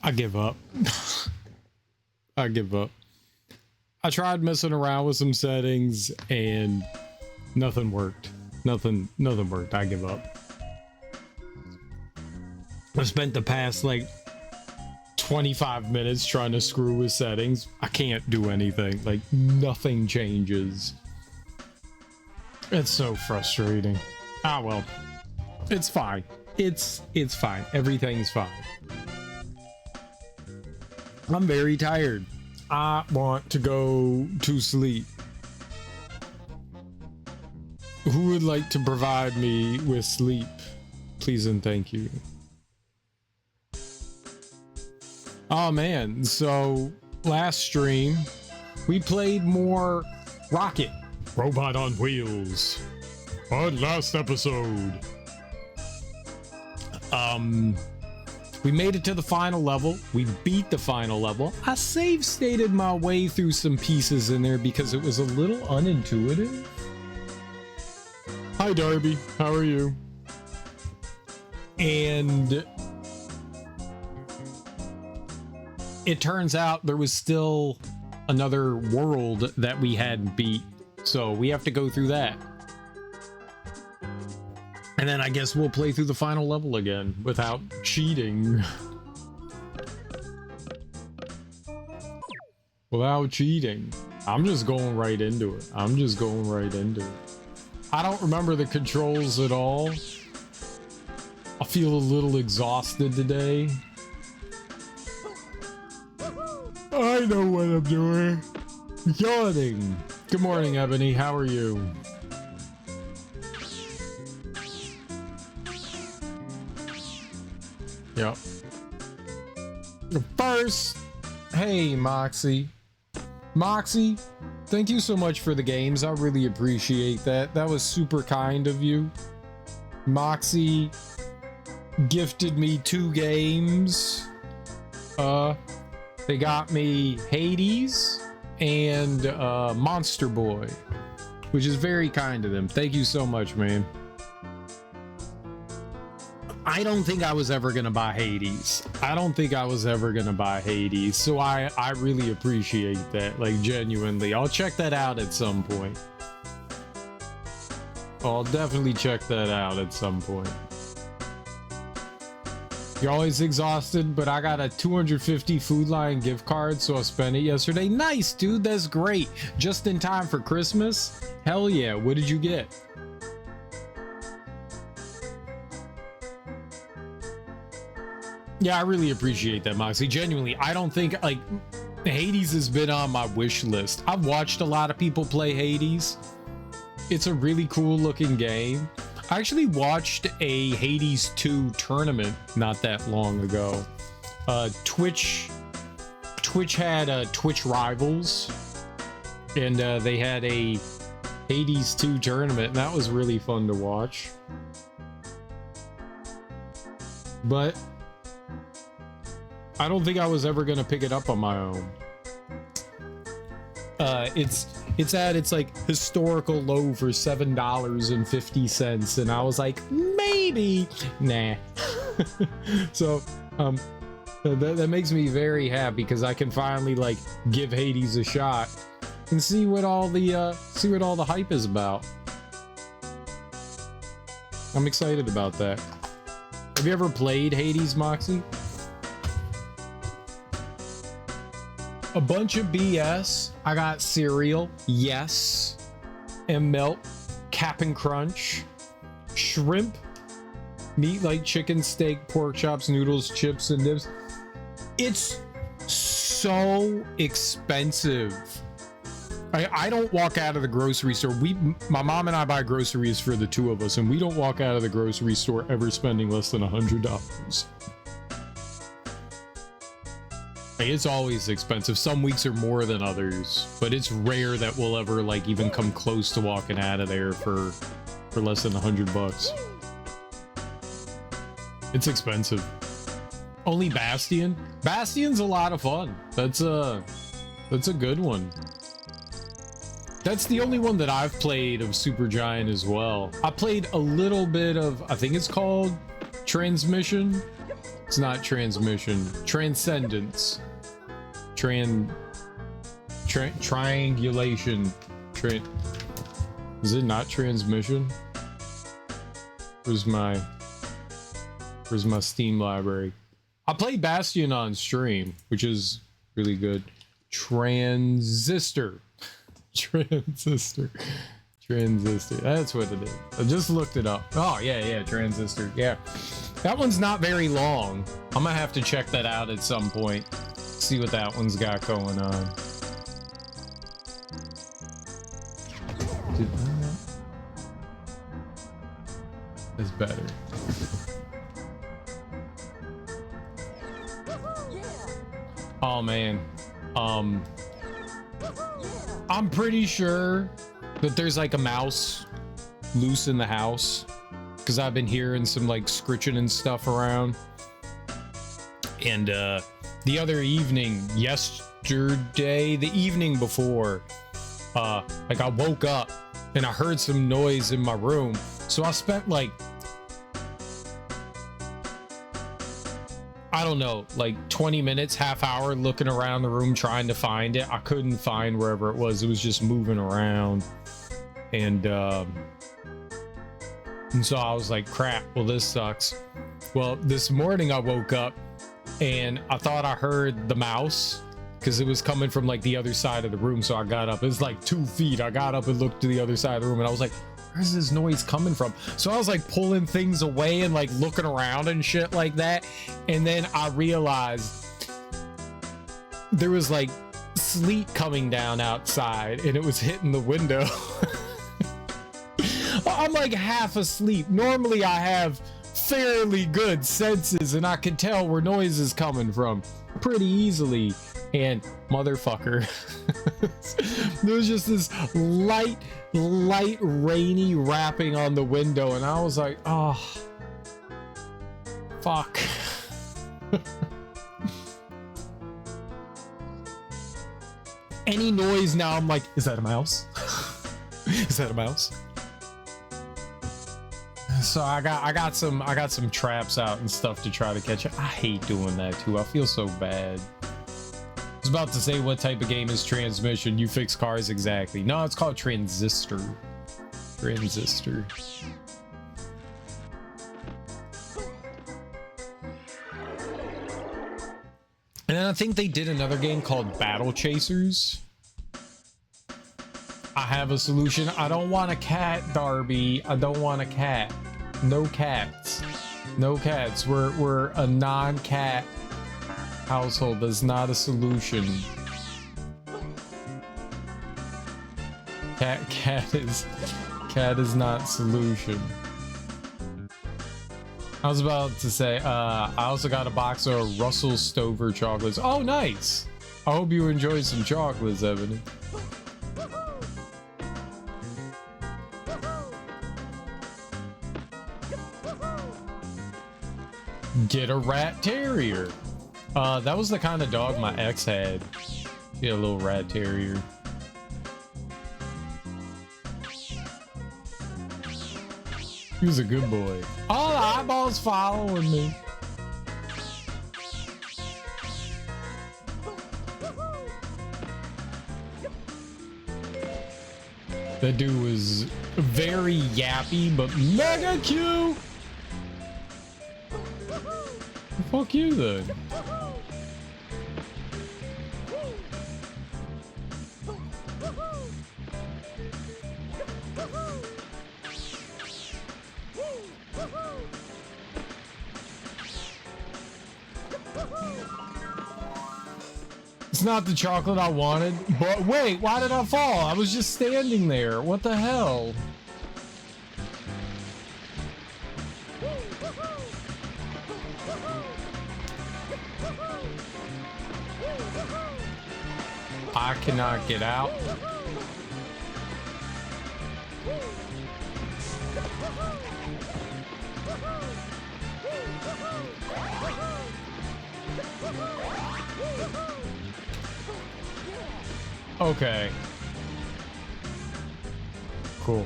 I give up. I give up. I tried messing around with some settings and nothing worked. Nothing worked. I give up. I spent the past like 25 minutes trying to screw with settings. I can't do anything. Like nothing changes. It's so frustrating. Ah well. It's fine. It's fine. Everything's fine. I'm very tired. I want to go to sleep. Who would like to provide me with sleep? Please and thank you. Oh man, so last stream we played more Rocket Robot on Wheels. On last episode. We made it to the final level. We beat the final level. I save stated my way through some pieces in there because it was a little unintuitive. Hi Darby, how are you? And it turns out there was still another world that we hadn't beat. So we have to go through that. And then I guess we'll play through the final level again without cheating. Without cheating. I'm just going right into it. I don't remember the controls at all. I feel a little exhausted today. I know what I'm doing. Yawning. Good morning, Ebony. How are you? Yep. First, hey, Moxie. Moxie, thank you so much for the games. I really appreciate that. That was super kind of you. Moxie gifted me 2 games. They got me Hades and Monster Boy, which is very kind of them. Thank you so much, man. I don't think I was ever gonna buy Hades. So I really appreciate that, like genuinely. I'll check that out at some point. I'll definitely check that out at some point. You're always exhausted, but I got a 250 Food Lion gift card, so I spent it yesterday. Nice, dude, that's great. Just in time for Christmas? Hell yeah, what did you get? Yeah, I really appreciate that, Moxie. Genuinely, I don't think, like, Hades has been on my wish list. I've watched a lot of people play Hades. It's a really cool looking game. I actually watched a Hades 2 tournament not that long ago. Twitch had Twitch Rivals, and they had a Hades 2 tournament, and that was really fun to watch. But I don't think I was ever gonna pick it up on my own. It's at its like historical low for $7.50, and I was like, maybe, nah. So that makes me very happy because I can finally like give Hades a shot and see what all the hype is about. I'm excited about that. Have you ever played Hades, Moxie? A bunch of BS. I got cereal, yes, and milk, Cap'n Crunch, shrimp, meat like chicken, steak, pork chops, noodles, chips, and dips. It's so expensive. I don't walk out of the grocery store. My mom and I buy groceries for the 2 of us, and we don't walk out of the grocery store ever spending less than $100. It's always expensive. Some weeks are more than others, but it's rare that we'll ever like even come close to walking out of there for less than $100. It's expensive. Only Bastion. Bastion's a lot of fun. That's a good one. That's the only one that I've played of Supergiant as well. I played a little bit of, I think it's called Transmission. It's not transmission. Transcendence. Triangulation. Is it not transmission? Where's my Steam library? I played Bastion on stream, which is really good. Transistor. Transistor. That's what it is. I just looked it up. Oh, yeah, Transistor. Yeah. That one's not very long. I'm gonna have to check that out at some point. See what that one's got going on. That's better. Oh man. I'm pretty sure that there's like a mouse loose in the house, because I've been hearing some like scritching and stuff around. And the other evening, yesterday, the evening before, like I woke up and I heard some noise in my room. So I spent like, I don't know, like 20 minutes, half hour looking around the room trying to find it. I couldn't find wherever it was. It was just moving around. And so I was like, crap, well, this sucks. Well, this morning I woke up and I thought I heard the mouse because it was coming from like the other side of the room. So I got up. It was like 2 feet. I got up and looked to the other side of the room and I was like, where's this noise coming from? So I was like pulling things away and like looking around and shit like that. And then I realized there was like sleet coming down outside and it was hitting the window. I'm like half asleep. Normally I have fairly good senses and I can tell where noise is coming from pretty easily. And motherfucker, there was just this light rainy rapping on the window and I was like, oh fuck. Any noise now I'm like, is that a mouse? Is that a mouse? So I got some traps out and stuff to try to catch it. I hate doing that too. I feel so bad. I was about to say, what type of game is Transmission? You fix cars, exactly. No, it's called Transistor. Transistor. And then I think they did another game called Battle Chasers. I have a solution. I don't want a cat, Darby. I don't want a cat. No cats. No cats. We're a non-cat household. That's not a solution. Cat is not solution. I was about to say, I also got a box of Russell Stover chocolates. Oh, nice. I hope you enjoyed some chocolates, Evan. Get a rat terrier. That was the kind of dog my ex had. She had a little rat terrier. He was a good boy. Oh, the eyeball's following me. That dude was very yappy, but mega cute. Fuck you then. It's not the chocolate I wanted, but wait, why did I fall? I was just standing there. What the hell? I cannot get out. Okay. Cool.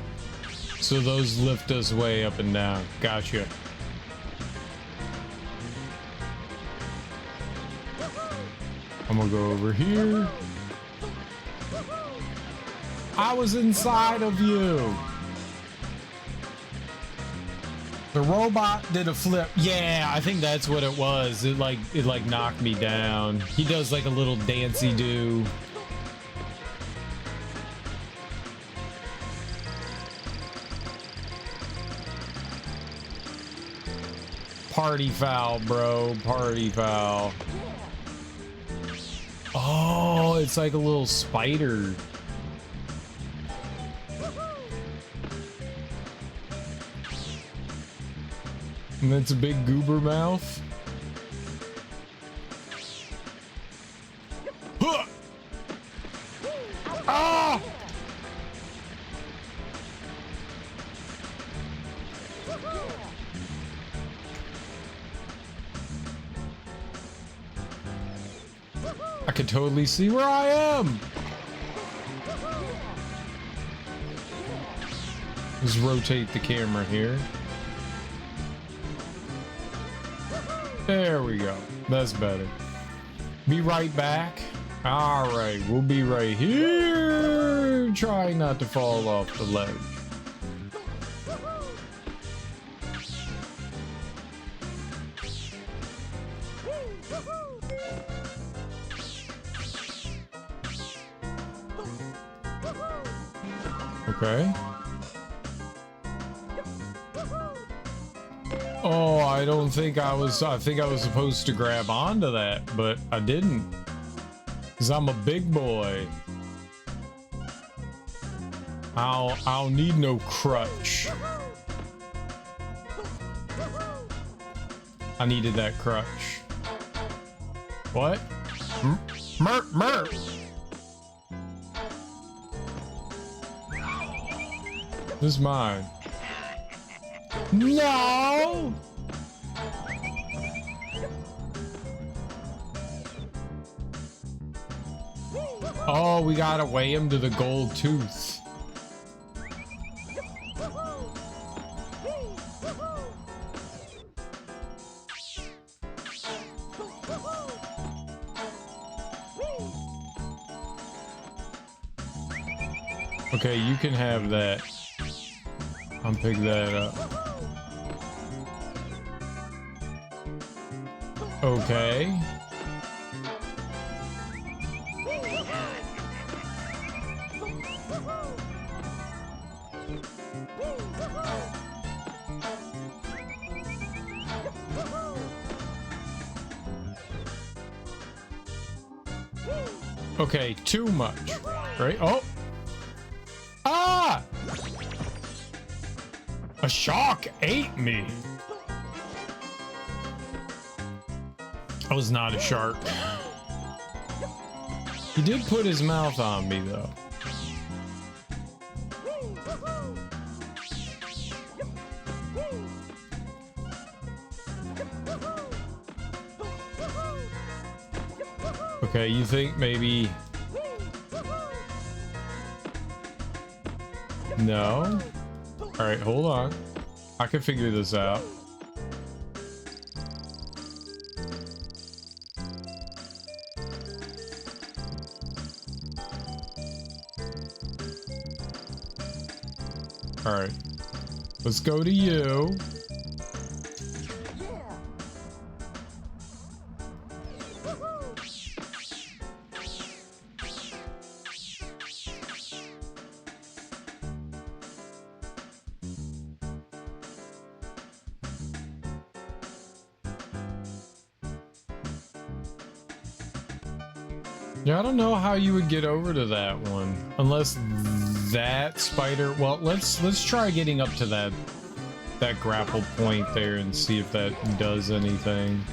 So those lift us way up and down. Gotcha. I'm gonna go over here. I was inside of you. The robot did a flip. Yeah, I think that's what it was. It like knocked me down. He does like a little dancey do. Party foul, bro. Party foul. Oh, it's like a little spider. And that's a big goober mouth. Huh! Ah! I can totally see where I am. Let's rotate the camera here. There we go. That's better. Be right back. All right, we'll be right here. Trying not to fall off the ledge. Okay. Oh, I don't think I was. I think I was supposed to grab onto that, but I didn't. Because I'm a big boy. I'll need no crutch. I needed that crutch. What? Merp, merp. This is mine. No! Oh, we gotta weigh him to the gold tooth. Okay, you can have that. I'll pick that up. Okay. Okay, too much, right? Oh! Ah! A shark ate me. I was not a shark. He did put his mouth on me, though. Okay, you think maybe... No? Alright, hold on. I can figure this out. Alright. Let's go to you. Yeah, I don't know how you would get over to that one unless that spider. Well, let's try getting up to that grapple point there and see if that does anything.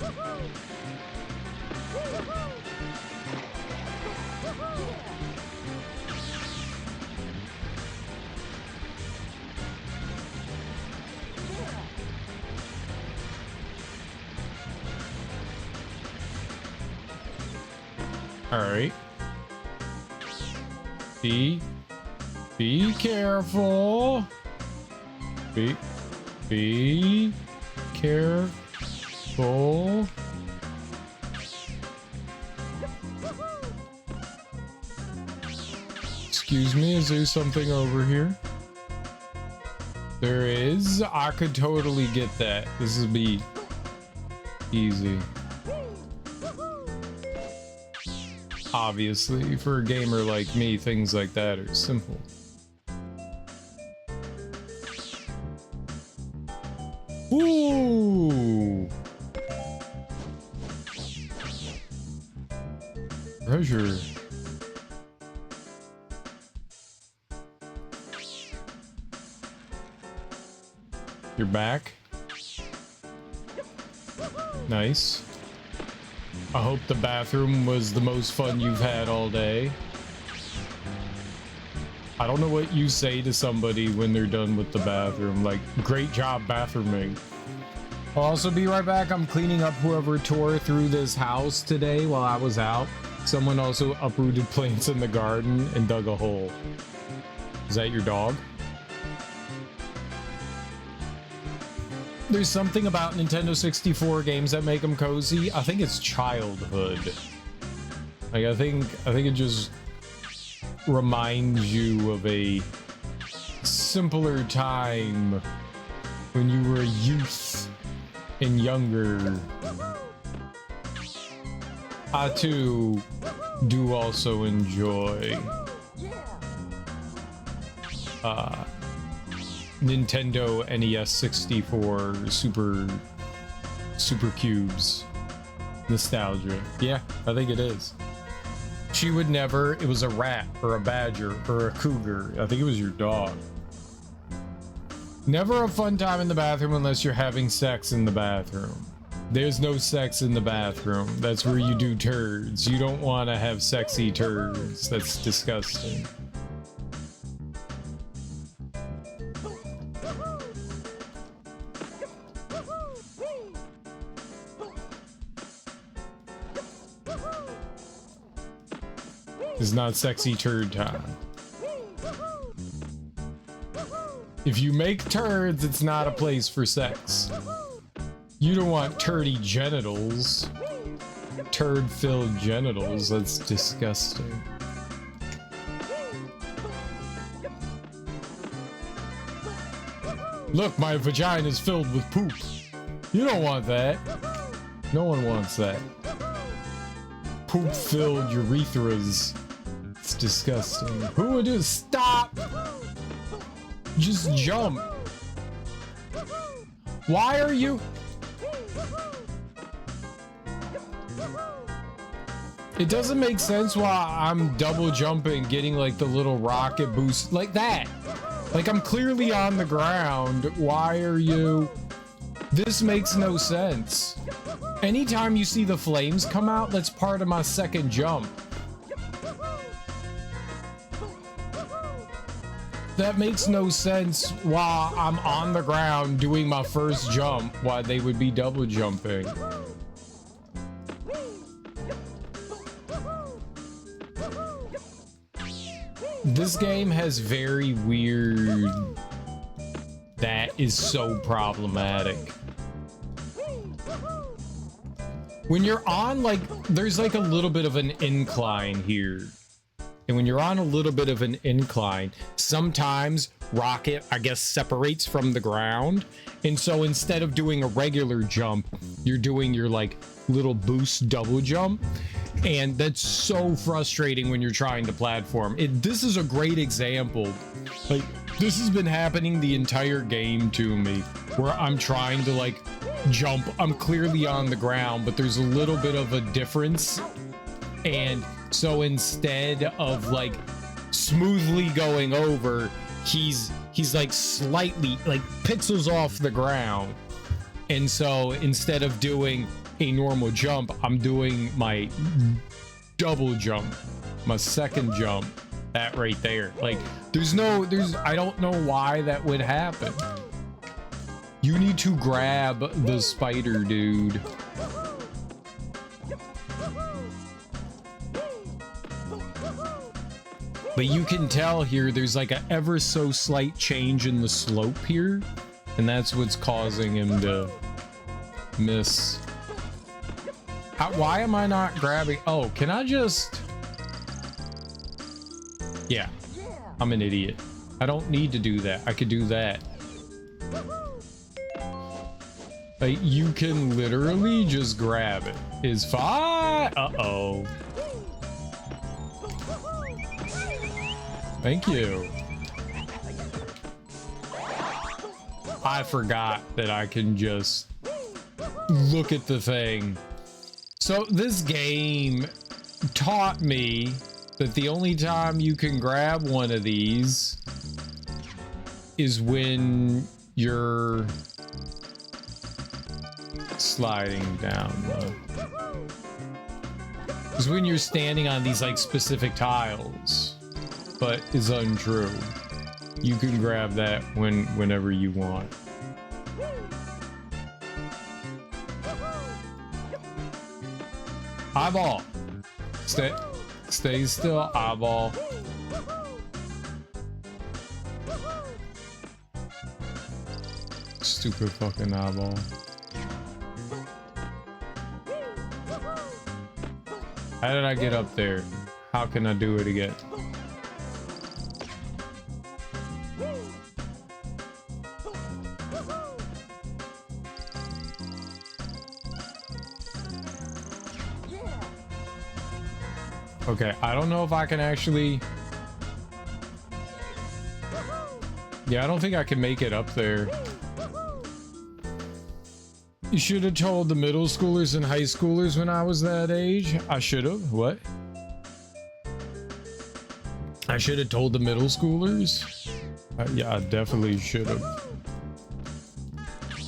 All right. Be careful. Be careful. Excuse me, is there something over here? There is. I could totally get that. This will be easy. Obviously, for a gamer like me, things like that are simple. Ooh! Treasure. You're back. Nice. I hope the bathroom was the most fun you've had all day. I don't know what you say to somebody when they're done with the bathroom. Like, great job bathrooming. I'll also be right back. I'm cleaning up whoever tore through this house today while I was out. Someone also uprooted plants in the garden and dug a hole. Is that your dog? There's something about Nintendo 64 games that make them cozy. I think it's childhood. Like, I think it just reminds you of a simpler time when you were a youth and younger. I too do also enjoy Nintendo NES 64 Super Cubes nostalgia. Yeah, I think it is. She would never. It was a rat or a badger or a cougar. I think it was your dog. Never a fun time in the bathroom unless you're having sex in the bathroom. There's no sex in the bathroom. That's where you do turds. You don't want to have sexy turds. That's disgusting. It's not sexy turd time. If you make turds, it's not a place for sex. You don't want turdy genitals. Turd-filled genitals. That's disgusting. Look, my vagina is filled with poop. You don't want that. No one wants that. Poop-filled urethras. It's disgusting. Who would do? Stop! Just jump. Why are you? It doesn't make sense why I'm double jumping, getting like the little rocket boost like that. Like, I'm clearly on the ground. Why are you? This makes no sense. Anytime you see the flames come out, that's part of my second jump. That makes no sense while I'm on the ground doing my first jump, why they would be double jumping. This game has very weird... That is so problematic. When you're on, like, there's like a little bit of an incline here. And when you're on a little bit of an incline, sometimes rocket, I guess, separates from the ground. And so instead of doing a regular jump, you're doing your like little boost double jump. And that's so frustrating when you're trying to platform. This is a great example. Like, this has been happening the entire game to me, where I'm trying to like jump. I'm clearly on the ground, but there's a little bit of a difference. And so instead of like smoothly going over, he's like slightly like pixels off the ground. And so instead of doing a normal jump, I'm doing my double jump, my second jump, that right there. Like, I don't know why that would happen. You need to grab the spider, dude. But you can tell here there's like a ever so slight change in the slope here, and that's what's causing him to miss. Why am I not grabbing? Oh, can I just... Yeah. I'm an idiot. I don't need to do that. I could do that. Like, you can literally just grab it. It's fine. Uh-oh. Thank you. I forgot that I can just look at the thing. So this game taught me that the only time you can grab one of these is when you're sliding down. Is when you're standing on these like specific tiles, but it's untrue. You can grab that whenever you want. Eyeball. Stay still, eyeball. Stupid fucking eyeball. How did I get up there? How can I do it again? Okay, I don't know if I can actually... Yeah, I don't think I can make it up there. You should have told the middle schoolers and high schoolers when I was that age. I should have. What? I should have told the middle schoolers? Yeah, I definitely should have.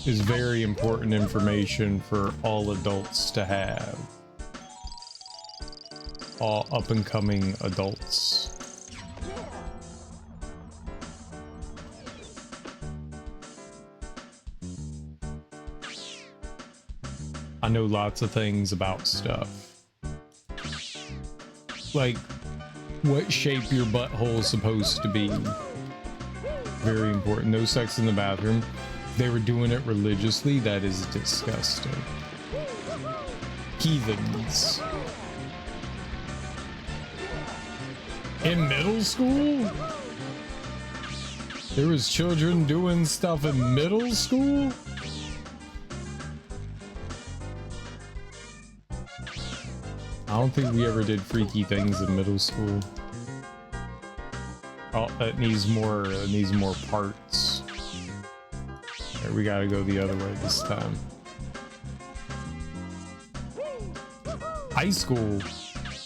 It's very important information for all adults to have. All up-and-coming adults. I know lots of things about stuff. Like what shape your butthole is supposed to be. Very important. No sex in the bathroom. They were doing it religiously. That is disgusting. Heathens. In middle school? There was children doing stuff in middle school? I don't think we ever did freaky things in middle school. Oh, it needs more parts. Here, we gotta go the other way this time. High school,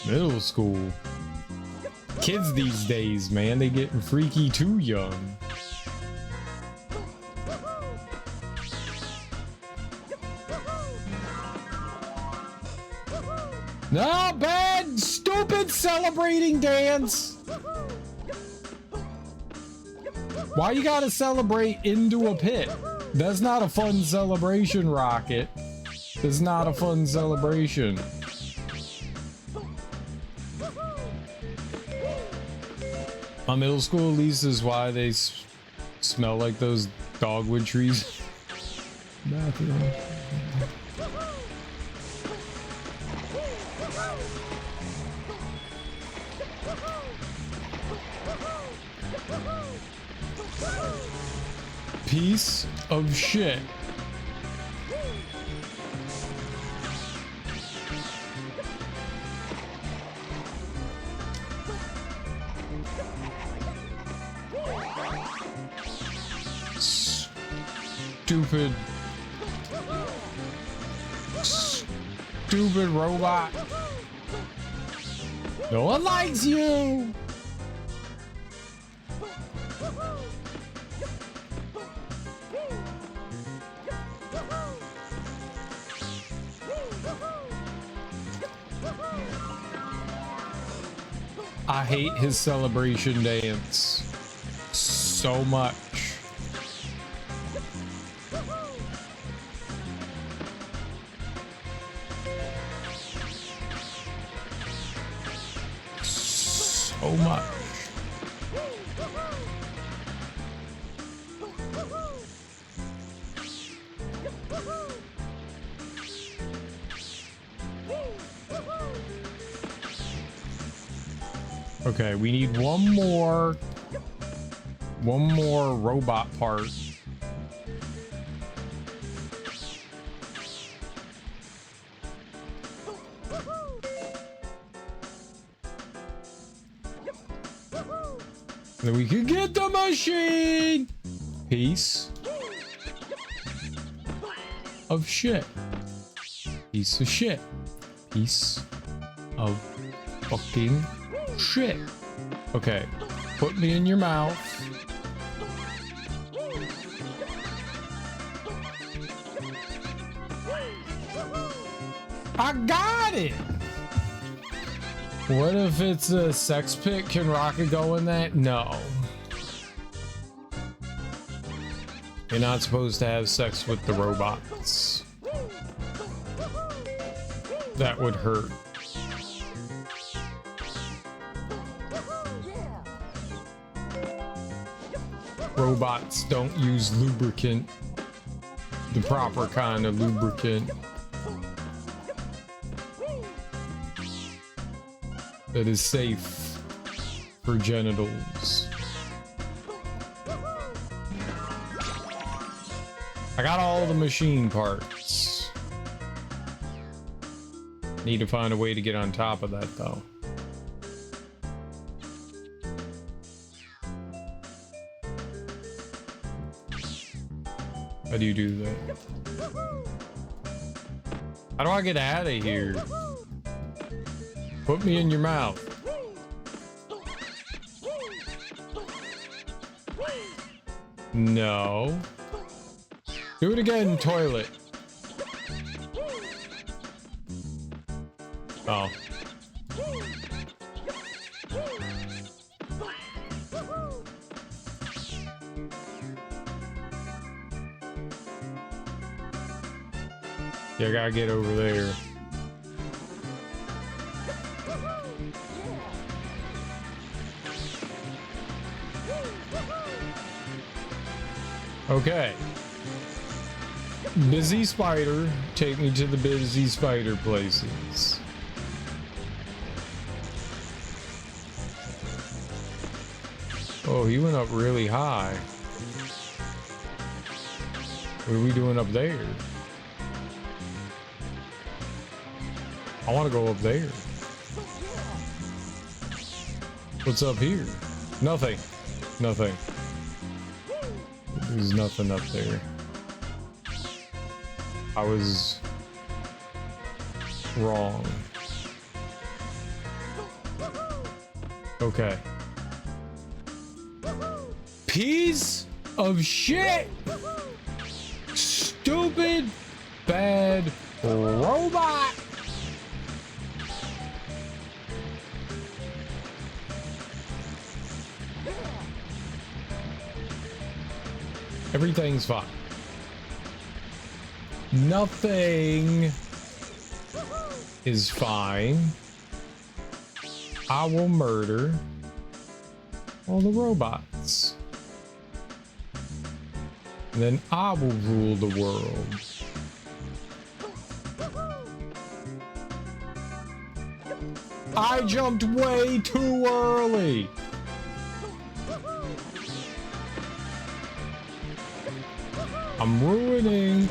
middle school. Kids these days, man, they getting freaky too young. No, bad, stupid celebrating dance. Why you gotta celebrate into a pit? That's not a fun celebration, Rocket. That's not a fun celebration. My middle school, at least, is why they smell like those dogwood trees. Bathroom. Piece of shit. Stupid robot. No one likes you. I hate his celebration dance so much. So much. Okay, we need one more One more robot part. Then we can get the machine. Piece of shit. Piece of shit. Piece of fucking shit. Okay, put me in your mouth. I got it. What if it's a sex pit? Can Rocket go in that? No. You're not supposed to have sex with the robots. That would hurt. Robots don't use lubricant. The proper kind of lubricant. That is safe for genitals. I got all the machine parts. Need to find a way to get on top of that though. How do you do that? How do I get out of here? Put me in your mouth. No. Do it again, toilet. Oh. Yeah, I gotta get over there. Okay. Busy spider, take me to the busy spider places. Oh, he went up really high. What are we doing up there? I want to go up there. What's up here? Nothing. Nothing. There's nothing up there. I was wrong. Okay. Piece of shit! Stupid, bad robot! Everything's fine. Nothing is fine. I will murder all the robots. And then I will rule the world. I jumped way too early. I'm ruining.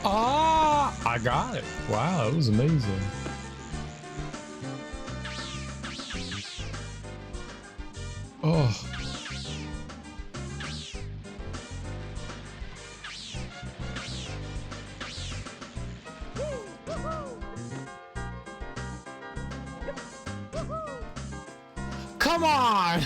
Ah, I got it. Wow, that was amazing. Oh. Come on.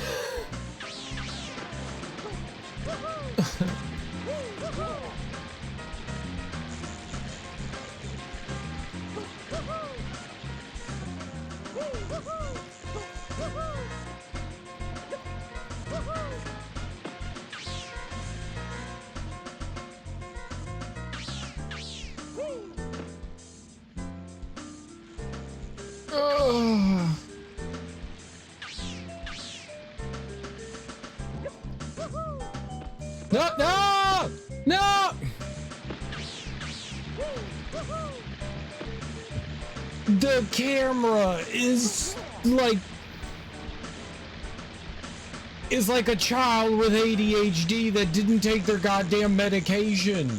No, no, no! The camera is like is like a child with ADHD that didn't take their goddamn medication.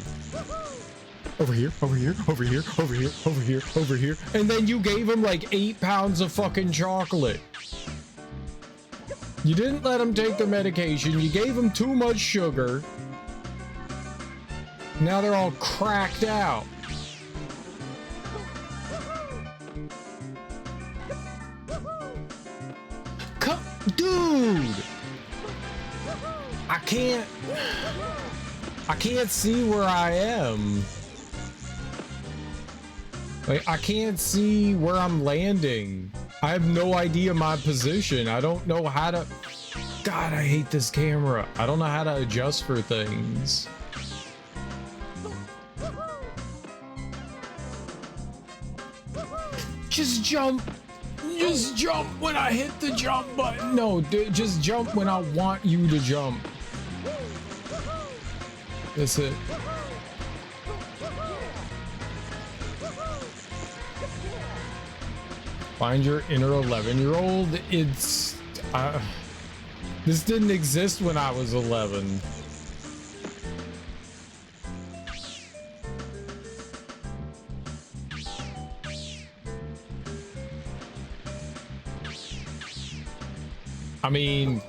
Over here, over here, over here, over here, over here, over here. And then you gave him like 8 pounds of fucking chocolate. You didn't let him take their medication. You gave him too much sugar. Now they're all cracked out. Dude! I can't see where I am. Like, I can't see where I'm landing. I have no idea my position. I don't know how to... God, I hate this camera. I don't know how to adjust for things. Just jump. Just jump when I hit the jump button. No, just jump when I want you to jump. That's it. Find your inner 11-year-old. It's... this didn't exist when I was 11. I mean,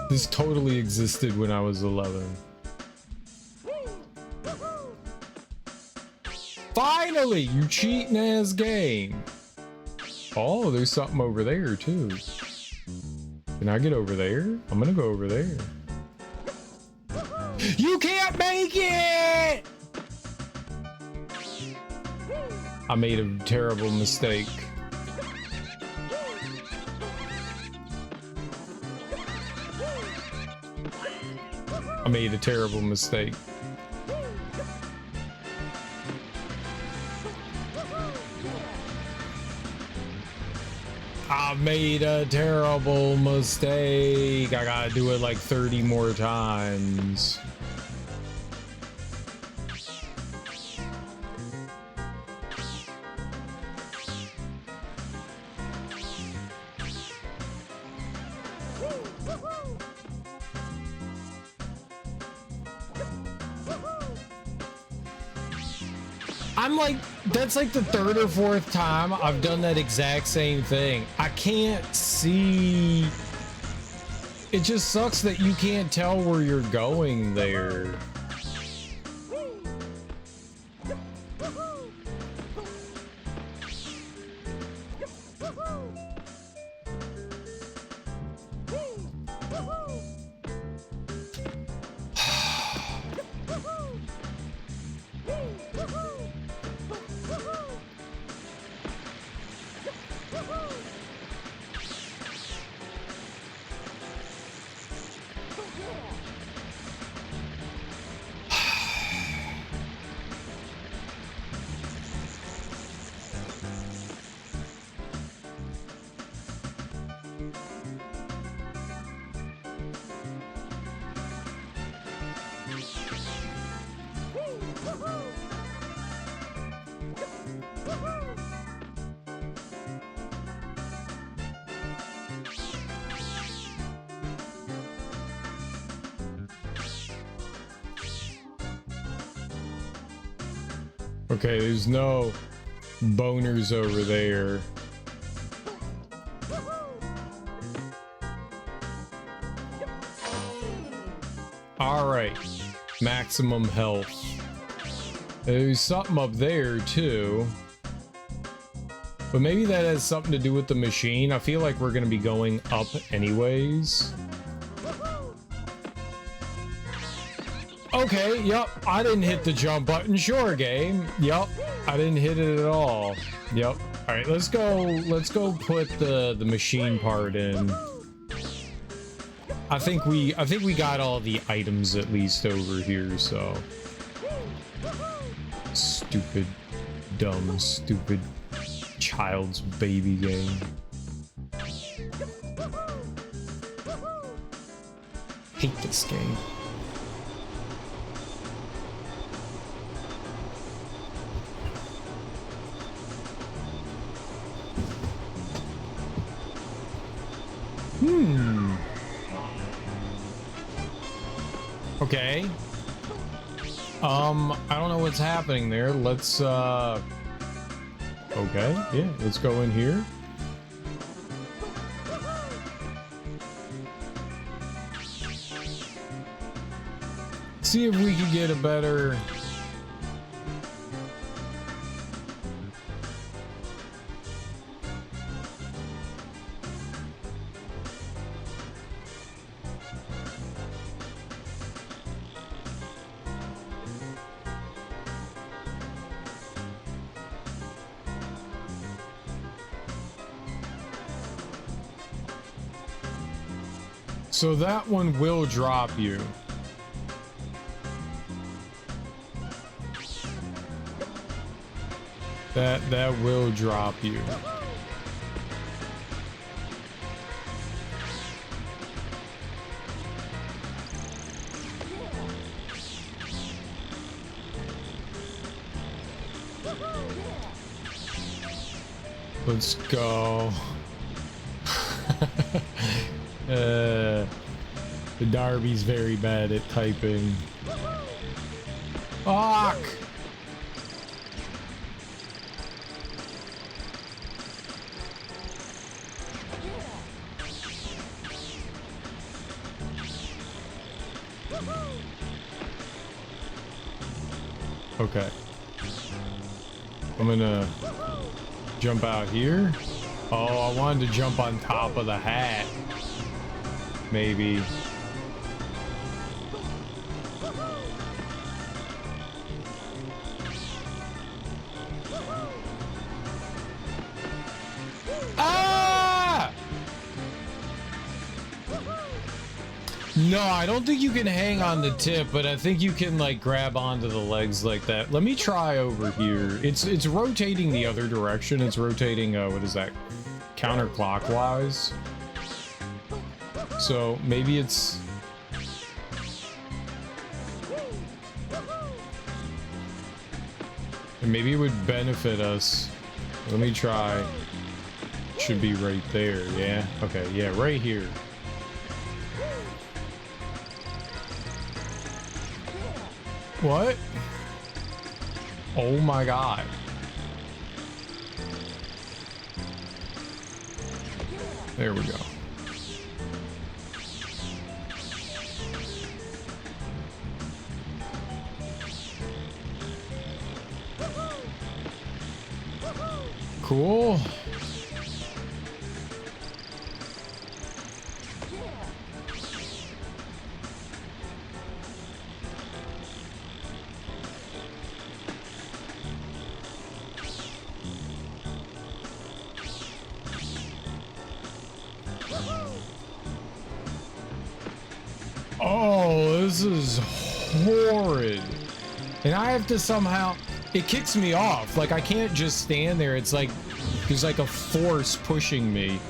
this totally existed when I was 11. Finally, you cheating ass game. Oh, there's something over there too. Can I get over there? I'm gonna go over there. You can't make it! I made a terrible mistake. I made a terrible mistake. I made a terrible mistake. I gotta do it like 30 more times. I'm like, that's like the 3rd or 4th time I've done that exact same thing. I can't see. It just sucks that you can't tell where you're going there. Okay, there's no boners over there. All right, maximum health. There's something up there too. But maybe that has something to do with the machine. I feel like we're gonna be going up anyways. Okay, yep, I didn't hit the jump button. Sure, game. Yep, I didn't hit it at all. Yep. All right, let's go put the machine part in. I think we got all the items at least over here, so. Stupid, dumb, stupid child's baby game. Hate this game. Okay. I don't know what's happening there. Let's, okay, yeah, let's go in here. See if we can get a better... So that one will drop you. That will drop you. Let's go. The Darby's very bad at typing. Fuck! Okay. I'm gonna jump out here. Oh, I wanted to jump on top of the hat. Maybe. Ah! No, I don't think you can hang on the tip, but I think you can like grab onto the legs like that. Let me try over here. It's rotating the other direction. It's rotating, what is that? Counterclockwise. So maybe it's... Maybe it would benefit us. Let me try. Should be right there, yeah? Okay, yeah, right here. What? Oh my god. There we go. Cool. Oh, this is horrid. And I have to somehow... It kicks me off. Like, I can't just stand there. It's like... There's like a force pushing me.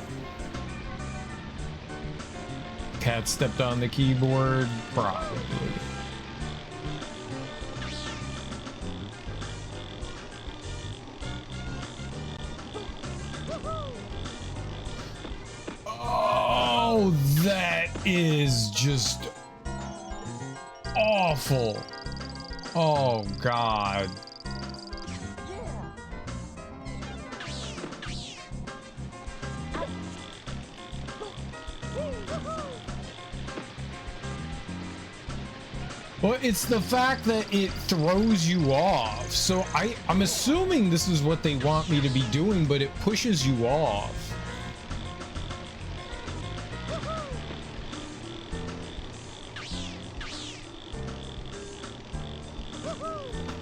Cat stepped on the keyboard? Probably. Oh, that is just awful. Oh, God. Well, it's the fact that it throws you off. So I'm assuming this is what they want me to be doing, but it pushes you off.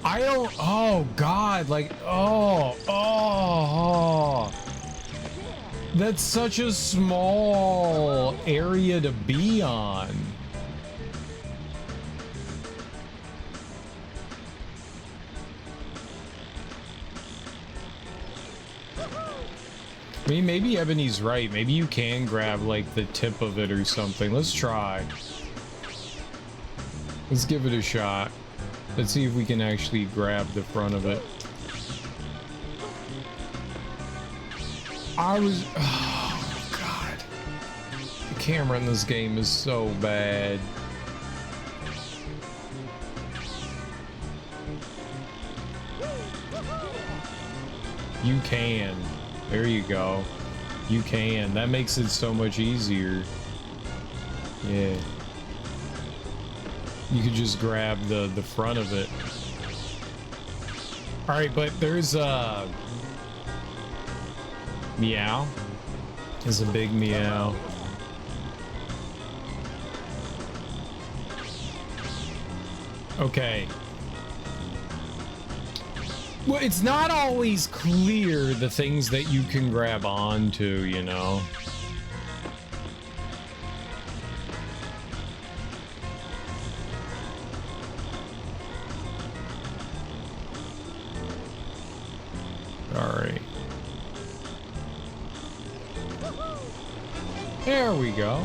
I don't, oh God, like, oh. That's such a small area to be on. I mean, maybe Ebony's right. Maybe you can grab, like, the tip of it or something. Let's try. Let's give it a shot. Let's see if we can actually grab the front of it. Oh, God. The camera in this game is so bad. You can. There you go. You can. That makes it so much easier. Yeah. You could just grab the front of it. All right, but there's meow. There's a big meow. Okay. Well, it's not always clear the things that you can grab onto, you know. All right. There we go.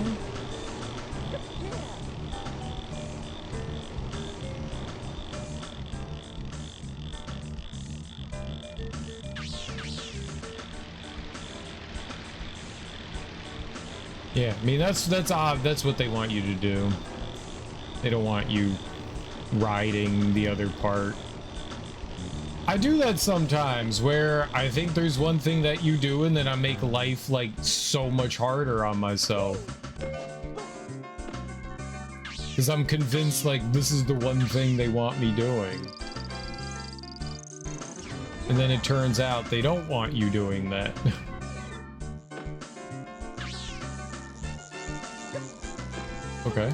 Yeah, I mean that's odd. That's what they want you to do. They don't want you riding the other part. I do that sometimes where I think there's one thing that you do and then I make life like so much harder on myself. Because I'm convinced like this is the one thing they want me doing. And then it turns out they don't want you doing that. Okay,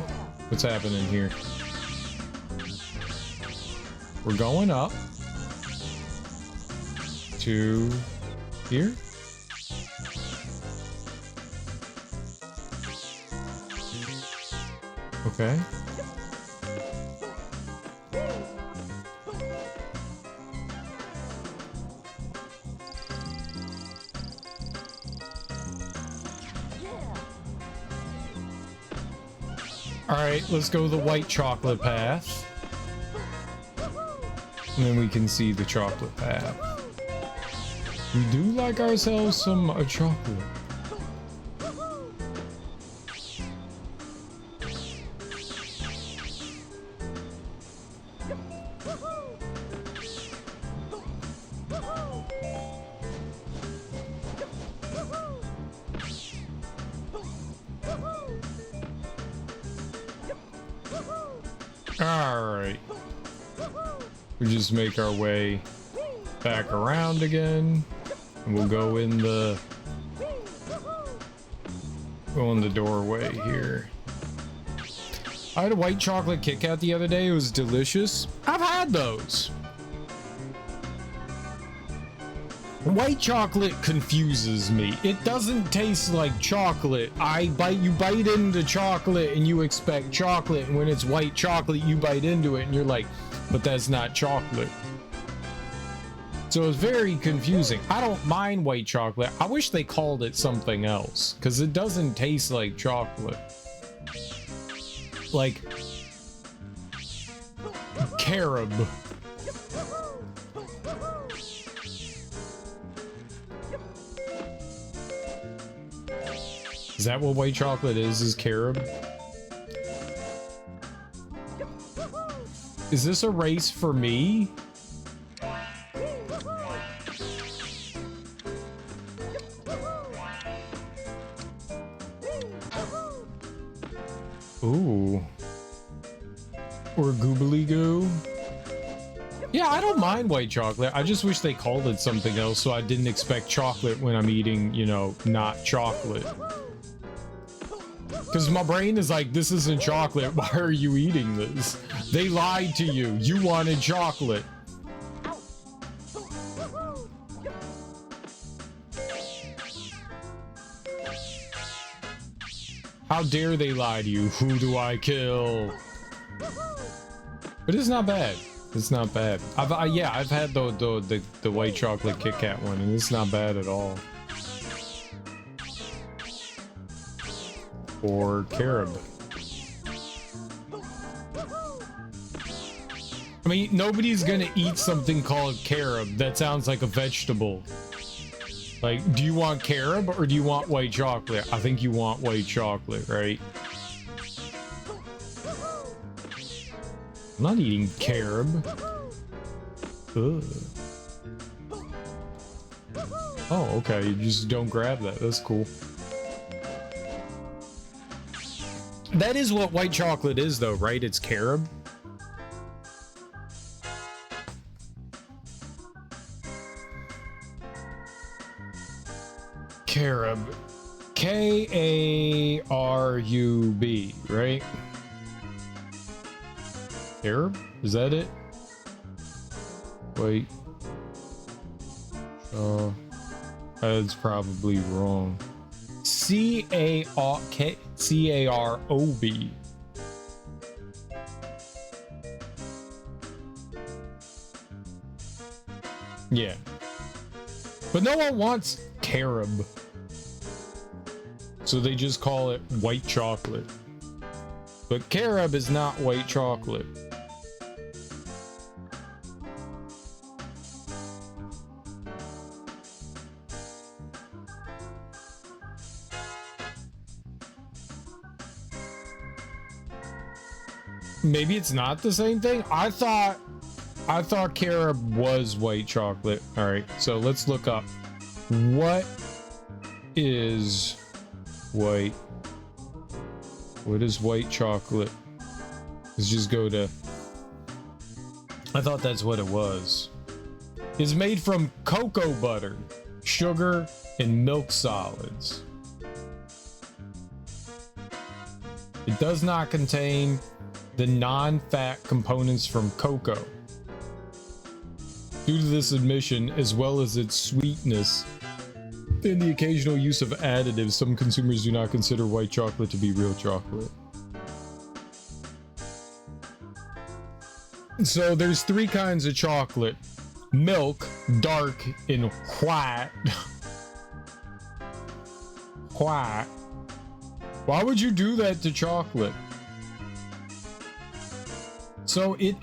what's happening here? We're going up to here. Okay. All right, let's go the white chocolate path. And then we can see the chocolate path. We do like ourselves some chocolate. Alright. We just make our way back around again. And we'll go in the doorway here. I had a white chocolate Kit Kat the other day. It was delicious. I've had those. White chocolate confuses me. It doesn't taste like chocolate. You bite into chocolate and you expect chocolate, and when it's white chocolate, you bite into it and you're like, but that's not chocolate. So it's very confusing. I don't mind white chocolate. I wish they called it something else, because it doesn't taste like chocolate. Like carob. Is that what white chocolate is carob? Is this a race for me? Ooh. Or goobly goo. Yeah, I don't mind white chocolate. I just wish they called it something else so I didn't expect chocolate when I'm eating, you know, not chocolate. Because my brain is like, this isn't chocolate. Why are you eating this? They lied to you. You wanted chocolate. How dare they lie to you? Who do I kill? But it's not bad. It's not bad. I've had the white chocolate Kit Kat one, and it's not bad at all. Or carob. I mean, nobody's gonna eat something called carob. That sounds like a vegetable. Like, do you want carob or do you want white chocolate? I think you want white chocolate, right? I'm not eating carob. Ugh. Oh, okay. You just don't grab that. That's cool. That is what white chocolate is, though, right? It's carob. Carob. K-A-R-U-B, right? Carob? Is that it? Wait. That's probably wrong. C-A-R-O-B. Yeah. But no one wants carob. So they just call it white chocolate. But carob is not white chocolate. Maybe it's not the same thing. I thought carob was white chocolate. All right, so let's look up what is white. What is white chocolate? Let's just go to. I thought that's what it was. It's made from cocoa butter, sugar, and milk solids. It does not contain the non-fat components from cocoa. Due to this admission, as well as its sweetness and the occasional use of additives, some consumers do not consider white chocolate to be real chocolate. So there's 3 kinds of chocolate: milk, dark, and white. White. Why would you do that to chocolate? So it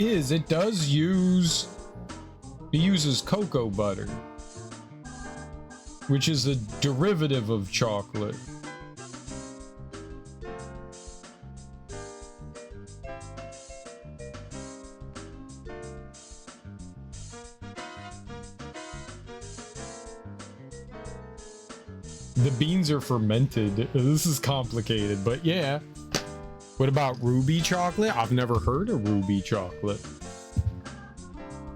uses cocoa butter, which is a derivative of chocolate. The beans are fermented. This is complicated, but yeah. What about ruby chocolate? I've never heard of ruby chocolate.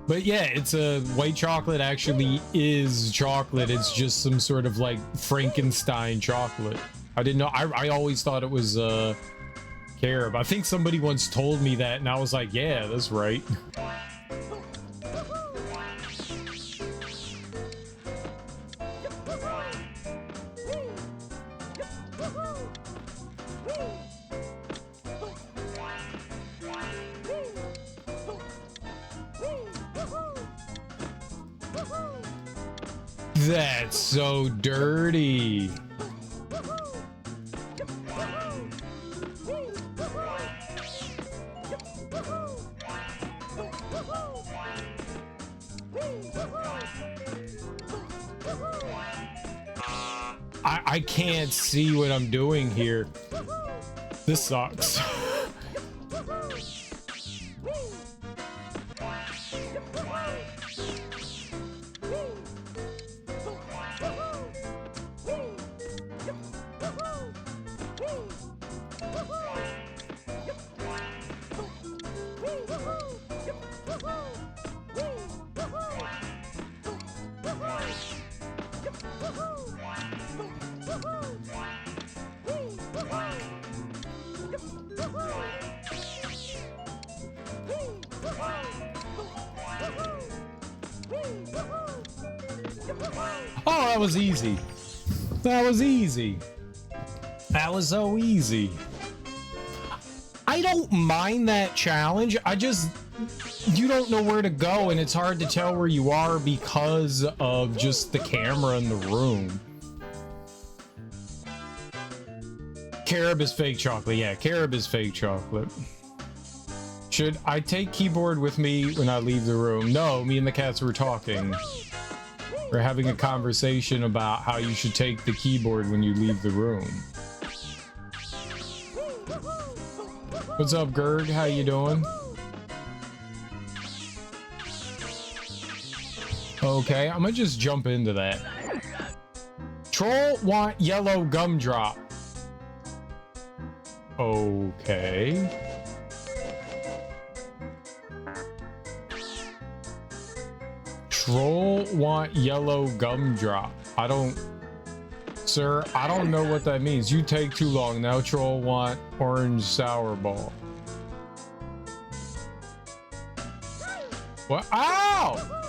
But yeah, it's a white chocolate actually is chocolate. It's just some sort of like Frankenstein chocolate. I didn't know. I always thought it was carob. I think somebody once told me that and I was like, yeah, that's right. That's so dirty. I can't see what I'm doing here. This sucks. Oh, that was easy. That was easy. That was so easy. I don't mind that challenge. You don't know where to go and it's hard to tell where you are because of just the camera in the room. Carob is fake chocolate. Yeah, carob is fake chocolate. Should I take keyboard with me when I leave the room? No, me and the cats were talking. We're having a conversation about how you should take the keyboard when you leave the room. What's up, Gerg? How you doing? Okay, I'm gonna just jump into that. Troll want yellow gumdrop. Okay. Troll want yellow gumdrop. I don't... Sir, I don't know what that means. You take too long. Now troll want orange sour ball. What? Ow!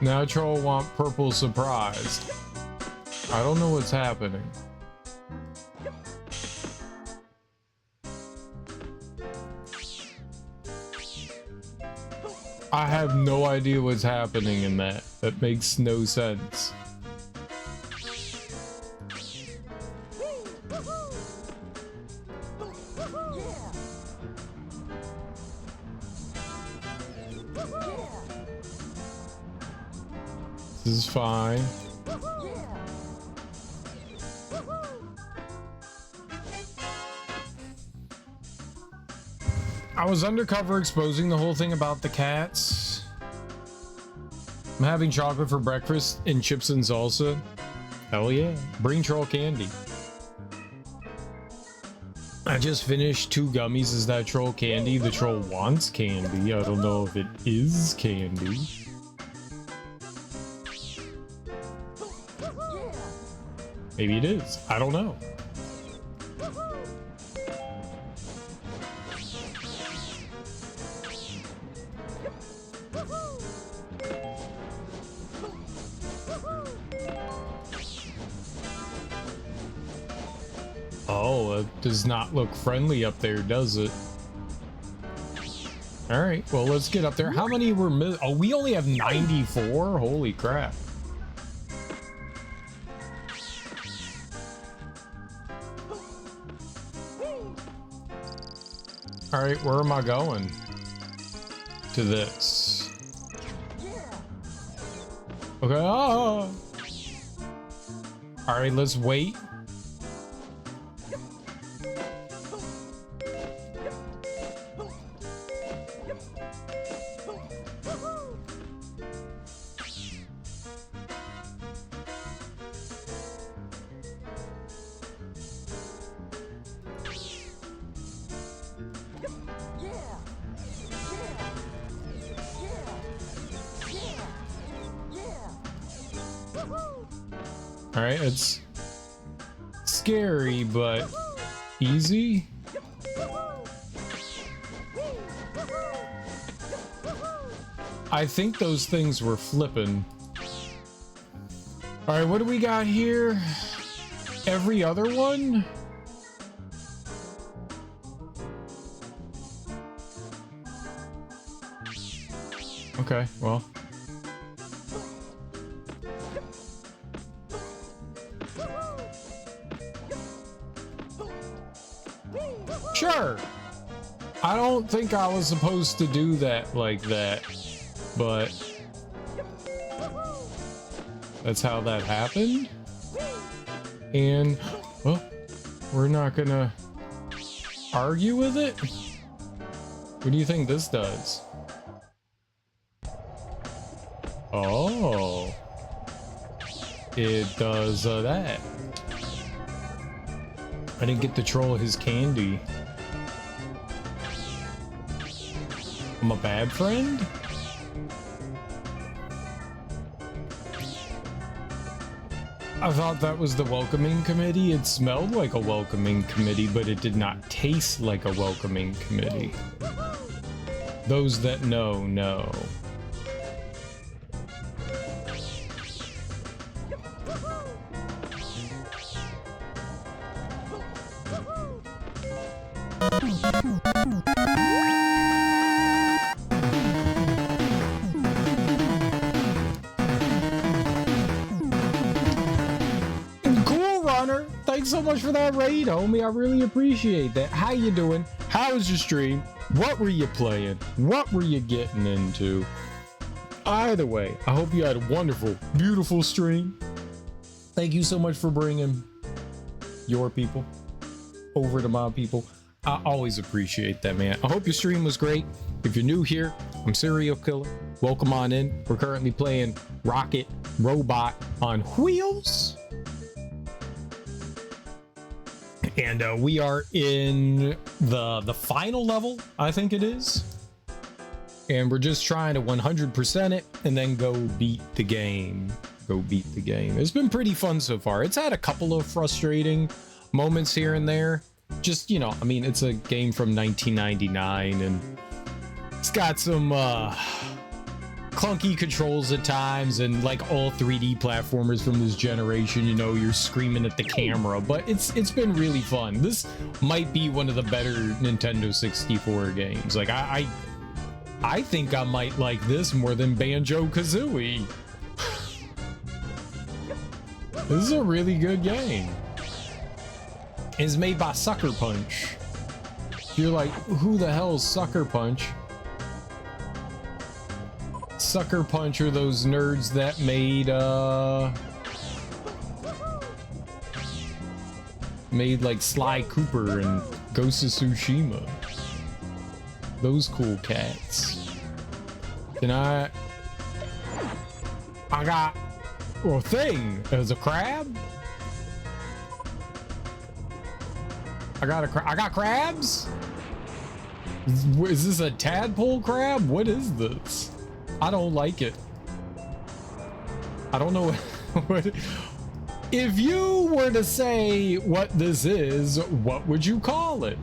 Now troll want purple surprised. I don't know what's happening. I have no idea what's happening in that. That makes no sense. This is fine. I was undercover exposing the whole thing about the cats. I'm having chocolate for breakfast and chips and salsa. Hell yeah. Bring troll candy. I just finished 2 gummies. Is that troll candy? The troll wants candy. I don't know if it is candy. Maybe it is. I don't know. Oh, it does not look friendly up there, does it? All right, well, let's get up there. How many were oh, we only have 94? Holy crap. All right, where am I going? To this. Okay, oh. All right, let's wait. All right, it's scary, but easy. I think those things were flipping. All right, what do we got here? Every other one? Okay, well. Sure. I don't think I was supposed to do that like that, but that's how that happened. And well, we're not gonna argue with it. What do you think this does? Oh, it does that. I didn't get to troll his candy. I'm a bad friend? I thought that was the welcoming committee. It smelled like a welcoming committee, but it did not taste like a welcoming committee. Those that know, know. Thanks so much for that raid, homie. I really appreciate that. How you doing? How was your stream? What were you playing? What were you getting into? Either way, I hope you had a wonderful, beautiful stream. Thank you so much for bringing your people over to my people. I always appreciate that, man. I hope your stream was great. If you're new here, I'm Serial Killer. Welcome on in. We're currently playing Rocket Robot on Wheels. And we are in the final level, I think it is. And we're just trying to 100% it and then go beat the game. It's been pretty fun so far. It's had a couple of frustrating moments here and there. Just, you know, I mean, it's a game from 1999 and it's got some clunky controls at times, and like all 3D platformers from this generation, you know, you're screaming at the camera, but it's been really fun. This might be one of the better Nintendo 64 games. Like I think I might like this more than Banjo-Kazooie. This is a really good game. It's made by Sucker Punch. You're like, who the hell is Sucker Punch? Sucker Punch are those nerds that made like Sly Cooper and Ghost of Tsushima. Those cool cats. Can I got a thing. There's a crab. I got crabs. Is this a tadpole crab? What is this? I don't like it. I don't know what. If you were to say what this is, what would you call it?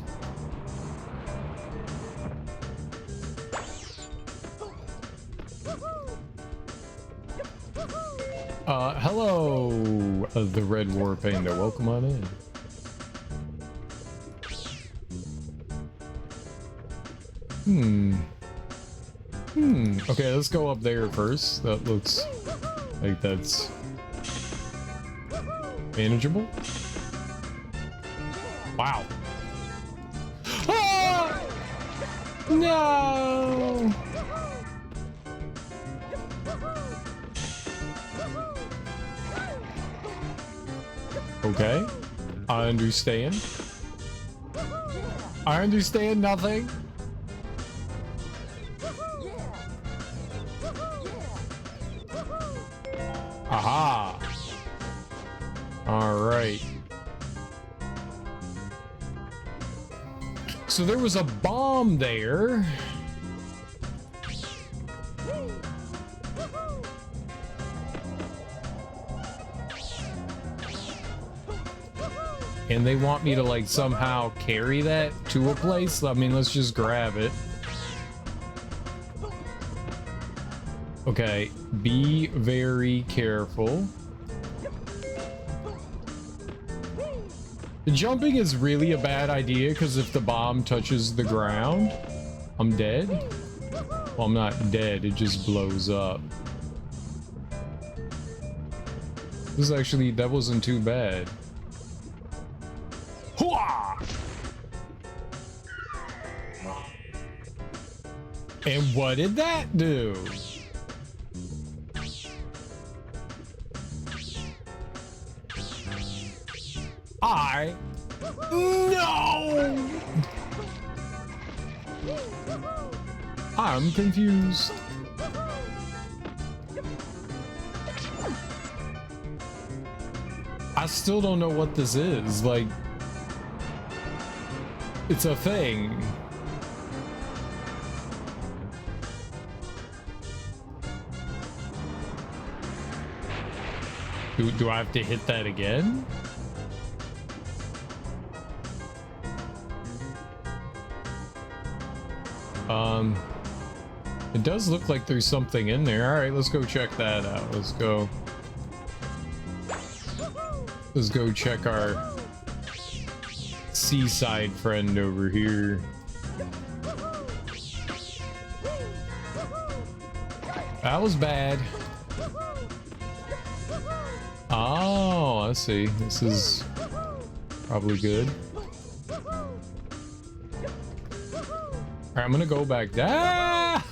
Hello, the Red War Panda. Welcome on in. Okay, let's go up there first. That looks like that's manageable. Wow. Ah! No! Okay, I understand. I understand nothing. Aha. All right. So there was a bomb there. And they want me to like somehow carry that to a place. I mean, let's just grab it. Okay, be very careful. The jumping is really a bad idea because if the bomb touches the ground, I'm dead. Well, I'm not dead, it just blows up. This actually, that wasn't too bad. And what did that do? No! I'm confused. I still don't know what this is. Like, it's a thing. Do I have to hit that again? It does look like there's something in there. All right, let's go check that out. Let's go check our seaside friend over here. That was bad. Oh, I see. This is probably good. Alright, I'm gonna go back down.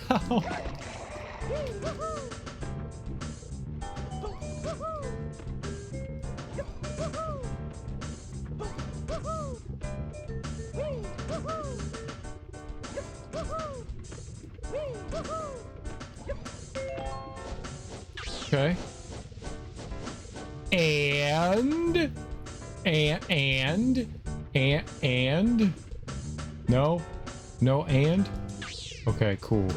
Okay. And no, and okay, cool.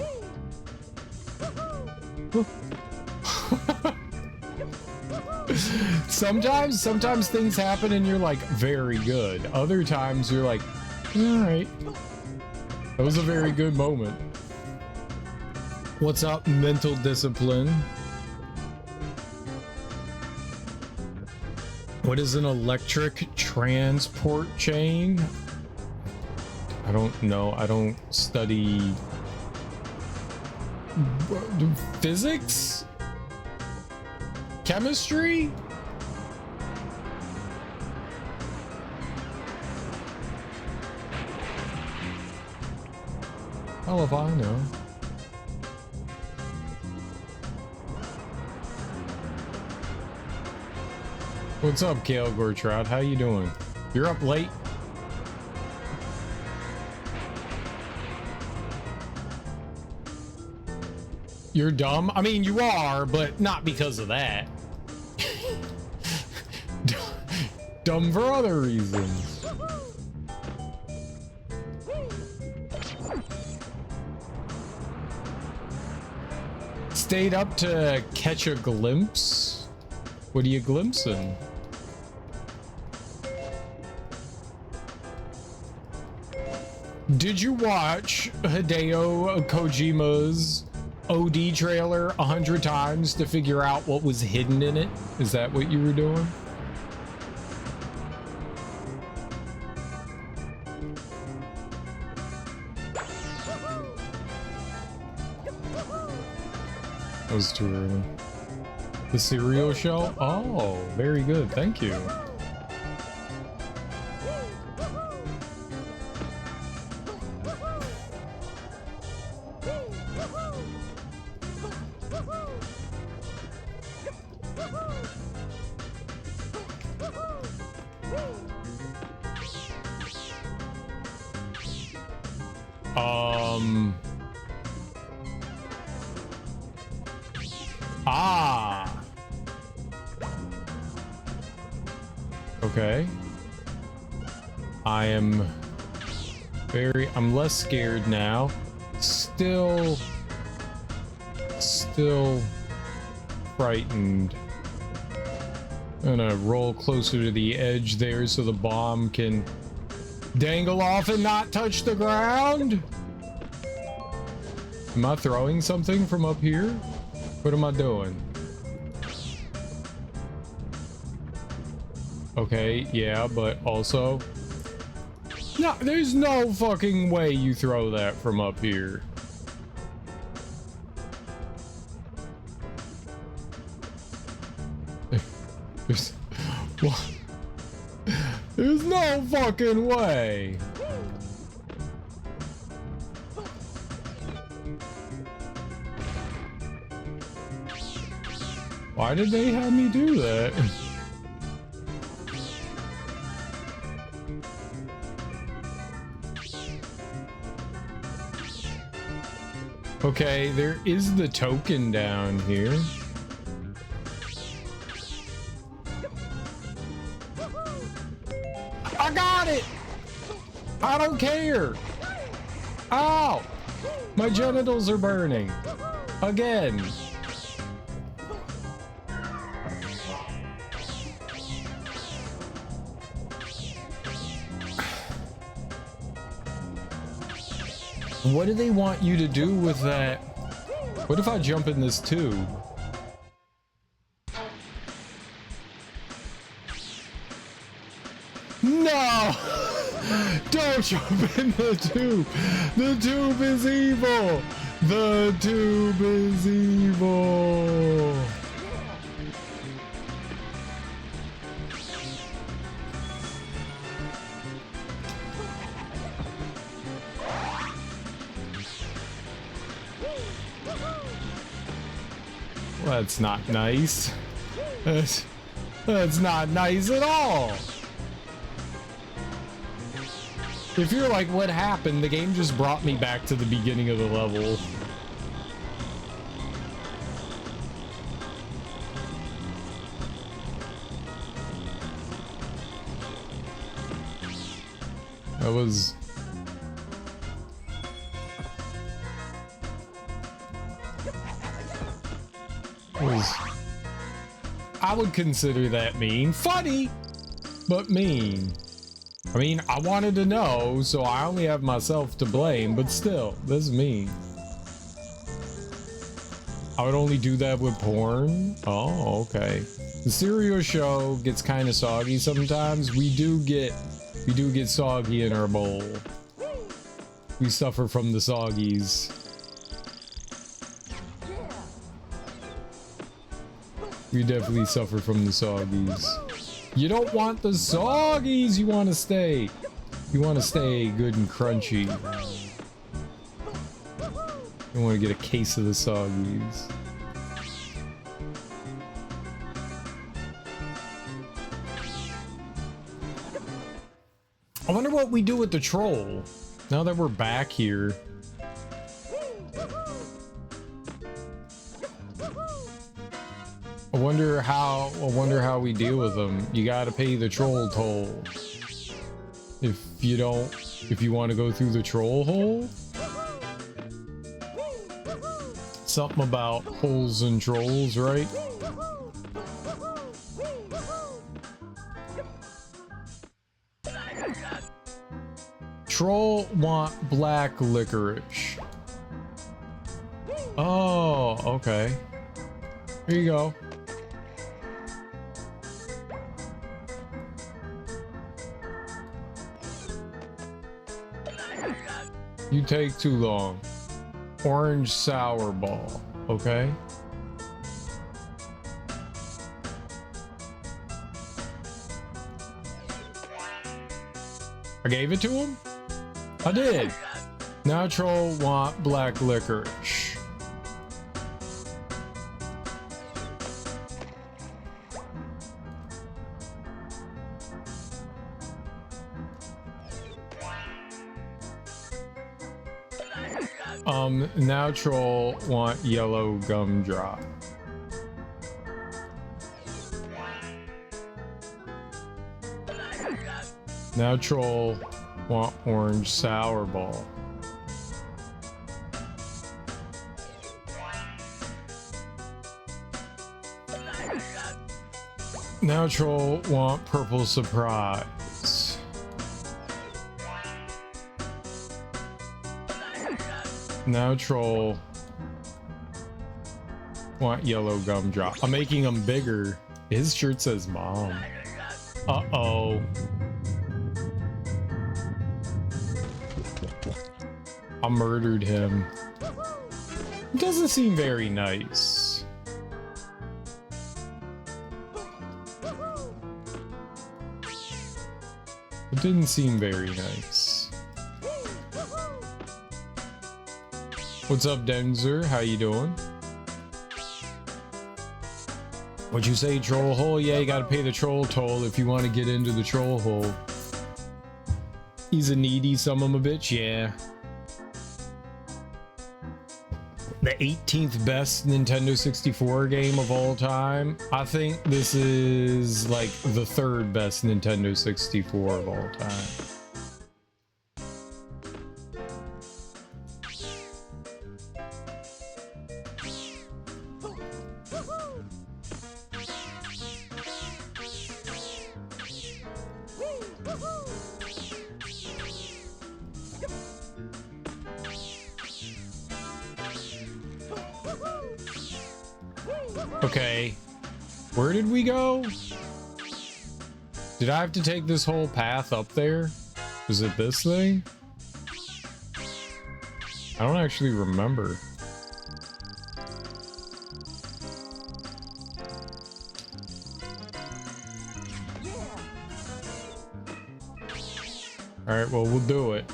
Sometimes things happen and you're like very good. Other times you're like, all right, that was a very good moment. What's up, mental discipline? What is an electric transport chain? I don't know. I don't study physics? Chemistry? Hell if I know. What's up, Kale Gortroud? How you doing? You're up late? You're dumb? I mean, you are, but not because of that. Dumb for other reasons. Stayed up to catch a glimpse? What are you glimpsing? Did you watch Hideo Kojima's OD trailer 100 times to figure out what was hidden in it? Is that what you were doing? That was too early. The cereal show? Oh, very good. Thank you. Okay. I'm less scared now. Still frightened. I'm gonna roll closer to the edge there so the bomb can dangle off and not touch the ground. Am I throwing something from up here? What am I doing? Okay, yeah, but also... No, there's no fucking way you throw that from up here. What? There's no fucking way. Why did they have me do that? Okay, there is the token down here. I got it! I don't care! Ow! My genitals are burning. Again. What do they want you to do with that? What if I jump in this tube? No! Don't jump in the tube! The tube is evil! The tube is evil! That's not nice. That's not nice at all. If you're like, what happened? The game just brought me back to the beginning of the level. That was... I would consider that mean. Funny, but mean. I mean, I wanted to know, so I only have myself to blame, but still, this is mean. I would only do that with porn? Oh, okay. The cereal show gets kind of soggy sometimes. We do get soggy in our bowl. We suffer from the soggies. We definitely suffer from the soggies. You don't want the soggies. You want to stay good and crunchy. You want to get a case of the soggies. I wonder what we do with the troll now that we're back here. I wonder how we deal with them. You gotta pay the troll toll. If you want to go through the troll hole. Something about holes and trolls, right? Troll want black licorice. Oh, okay. Here you go. You take too long. Orange sour ball. Okay. I gave it to him? I did. Now troll want black licorice. Now troll want yellow gumdrop. Now troll want orange sour ball. Now troll want purple surprise. Now troll want yellow gumdrop. I'm making him bigger. His shirt says mom. Uh-oh. I murdered him. It doesn't seem very nice. It didn't seem very nice. What's up, Denzer? How you doing? What'd you say, troll hole? Yeah, you gotta pay the troll toll if you want to get into the troll hole. He's a needy son of a bitch, yeah. The 18th best Nintendo 64 game of all time. I think this is like the 3rd best Nintendo 64 of all time. Okay, where did we go? Did I have to take this whole path up there? Was it this thing? I don't actually remember. All right, well, we'll do it.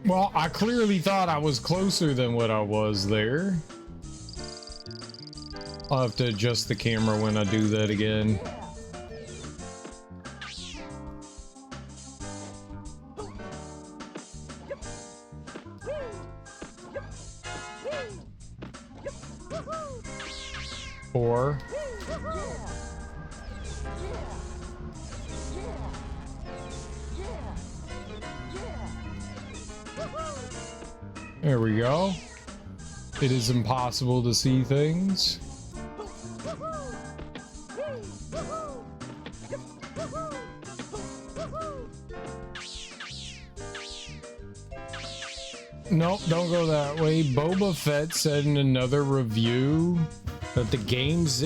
Well, I clearly thought I was closer than what I was there. I'll have to adjust the camera when I do that again. Or there we go. It is impossible to see things. Nope, don't go that way. Boba Fett said in another review that the game's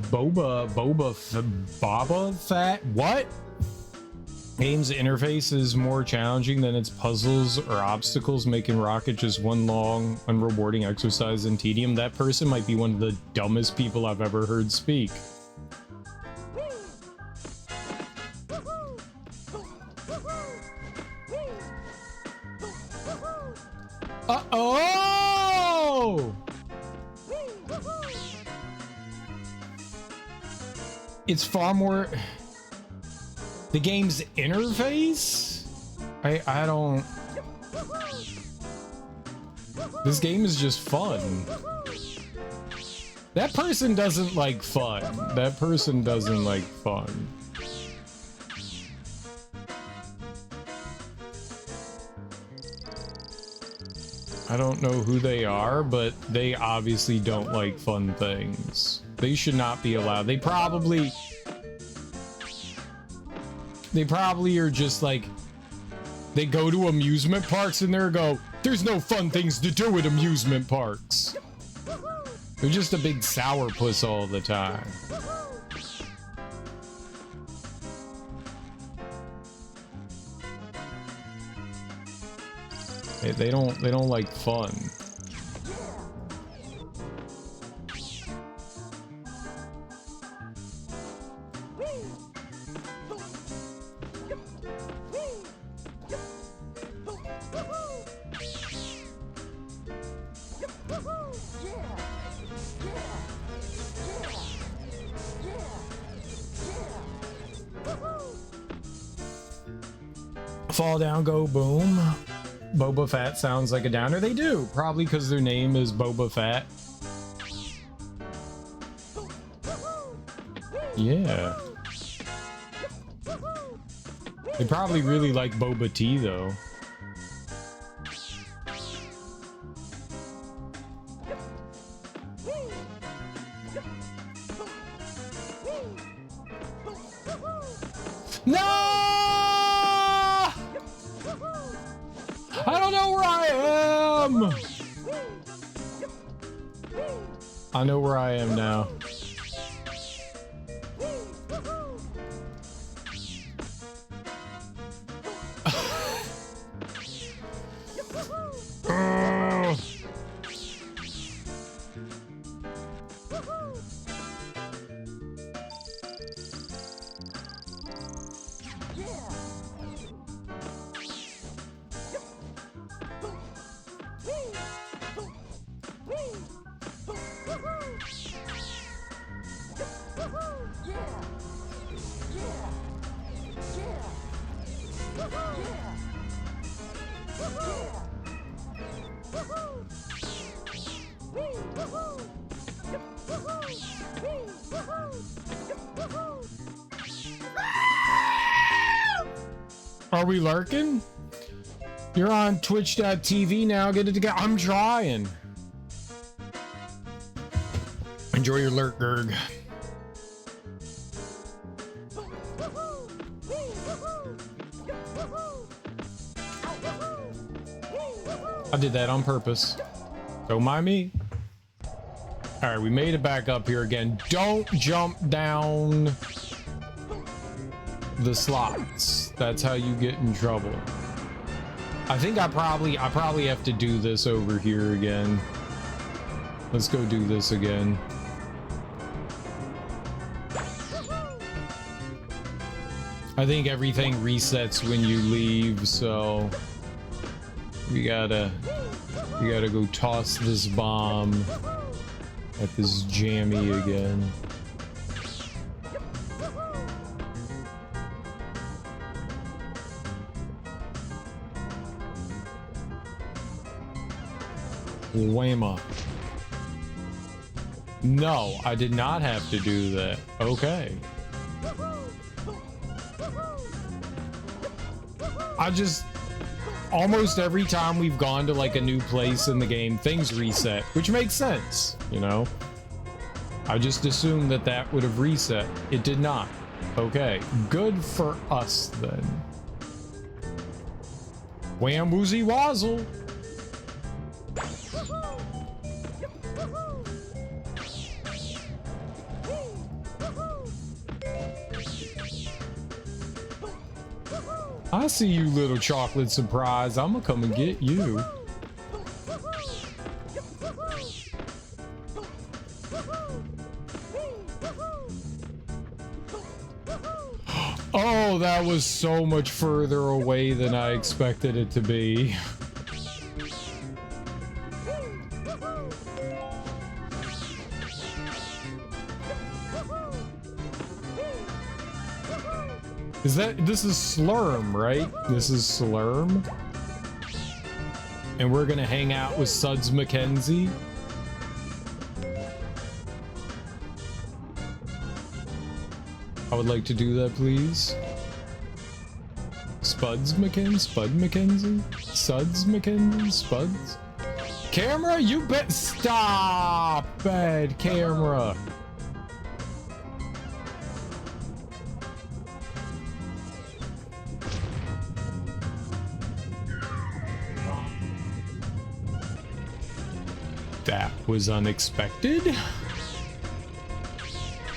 Boba Fett? What? Game's interface is more challenging than its puzzles or obstacles, making Rocket just one long, unrewarding exercise in tedium. That person might be one of the dumbest people I've ever heard speak. Uh-oh! It's far more... The game's interface? I don't... This game is just fun. That person doesn't like fun. That person doesn't like fun. I don't know who they are, but they obviously don't like fun things. They should not be allowed. They probably are just like, they go to amusement parks and there's no fun things to do at amusement parks. They're just a big sourpuss all the time. They don't like fun. Fall down, go boom. Boba Fett sounds like a downer. They do, probably because their name is Boba Fett. Yeah. They probably really like boba tea though. No! I don't know where I am. I know where I am now. Are we lurking? You're on twitch.tv now. Get it together. I'm trying. Enjoy your lurk, Gerg. I did that on purpose. Don't mind me. All right, we made it back up here again. Don't jump down the slots. That's how you get in trouble. I think I probably have to do this over here again. Let's go do this again. I think everything resets when you leave, so we gotta go toss this bomb at this jammy again. Whamma. No, I did not have to do that. Okay. I just... Almost every time we've gone to like a new place in the game, things reset, which makes sense, you know? I just assumed that that would have reset. It did not. Okay, good for us then. Wham woozy wazzle. I see you, little chocolate surprise. I'm gonna come and get you. Oh, that was so much further away than I expected it to be. This is Slurm, right? This is Slurm. And we're gonna hang out with Suds McKenzie. I would like to do that, please. Spuds McKenzie? Spud McKenzie? Suds McKenzie? Spuds? Camera, you bet. Stop! Bad camera. That was unexpected.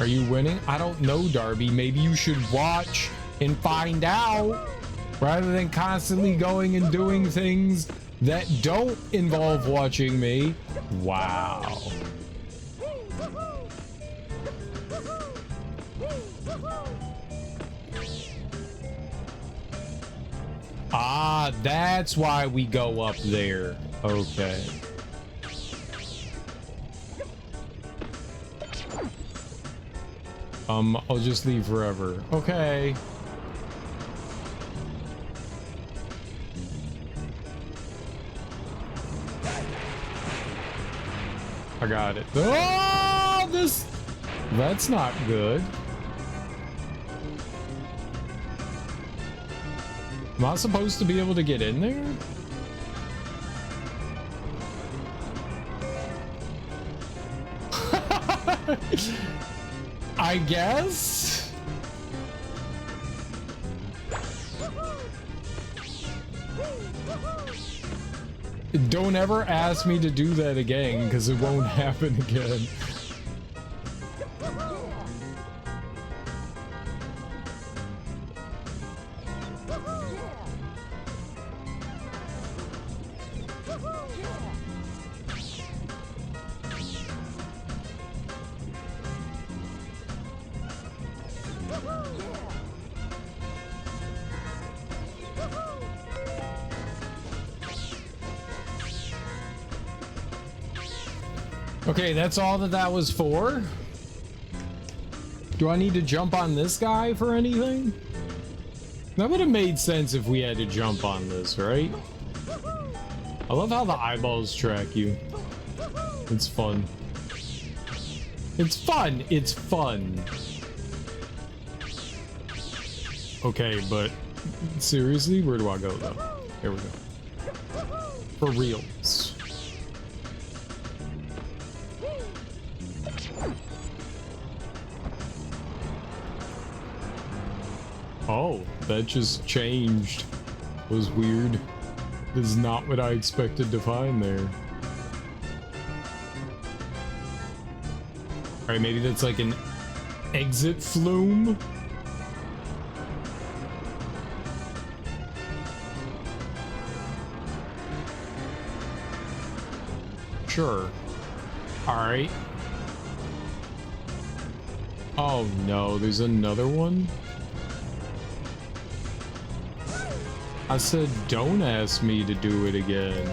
Are you winning? I don't know, Darby. Maybe you should watch and find out rather than constantly going and doing things that don't involve watching me. Wow. Ah, that's why we go up there. Okay. I'll just leave forever. Okay. I got it. Oh, that's not good. Am I supposed to be able to get in there? I guess. Don't ever ask me to do that again, because it won't happen again. Okay, that's all that was for? Do I need to jump on this guy for anything? That would have made sense if we had to jump on this, right? I love how the eyeballs track you. It's fun. It's fun! It's fun! Okay, but seriously, where do I go though? Here we go. For reals. Oh, that just changed. It was weird. This is not what I expected to find there. Alright, maybe that's like an exit flume? Sure. Alright. Oh no, there's another one? I said, don't ask me to do it again.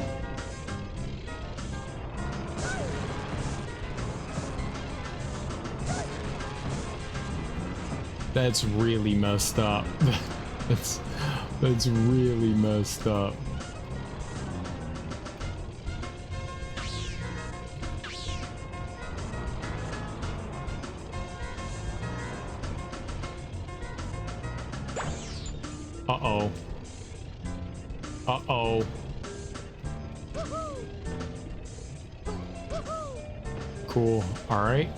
That's really messed up. That's really messed up. Uh-oh. Uh-oh. Cool. All right.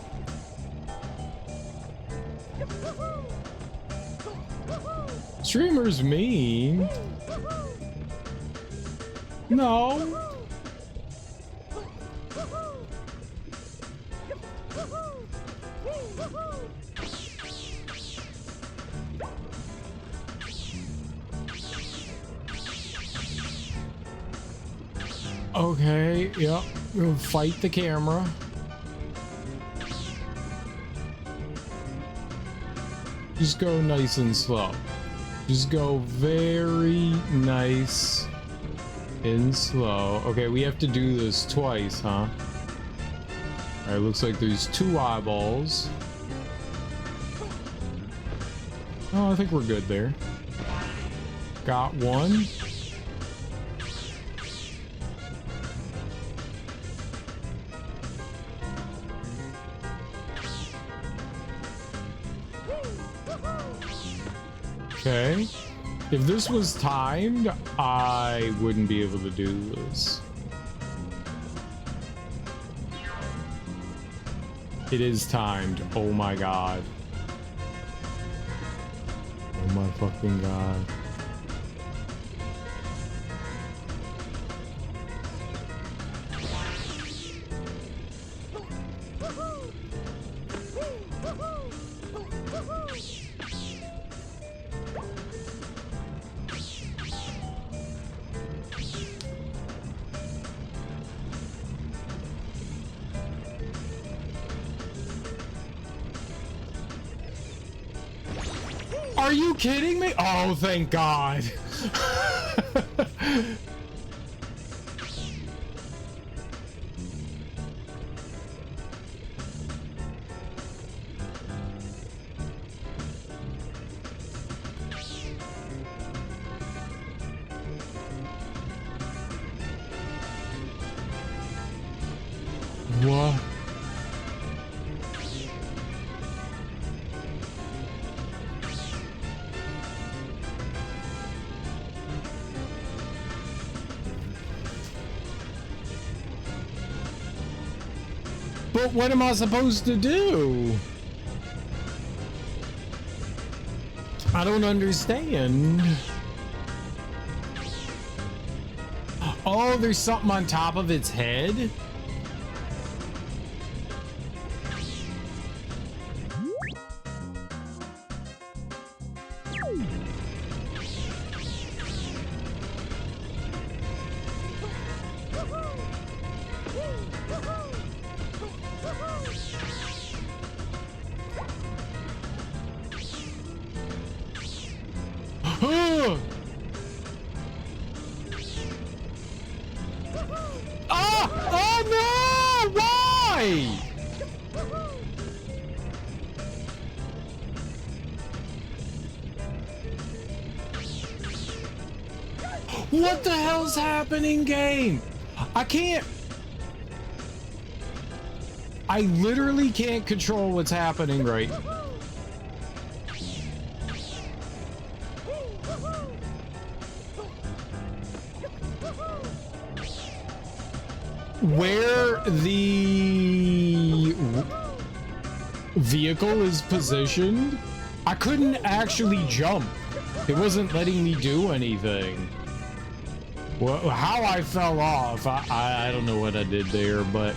Streamers mean. No. Okay, yep. We'll fight the camera. Just go nice and slow. Just go very nice and slow. Okay, we have to do this twice, huh? Alright, looks like there's 2 eyeballs. Oh, I think we're good there. Got one. Okay. If this was timed, I wouldn't be able to do this. It is timed. Oh my god. Oh my fucking god. Are you kidding me? Oh, thank God. What? But what am I supposed to do? I don't understand. Oh, there's something on top of its head? Oh no! Why? What the hell's happening, game? I can't. I literally can't control what's happening right. Where the vehicle is positioned, I couldn't actually jump. It wasn't letting me do anything. Well, how I fell off, I don't know what I did there, but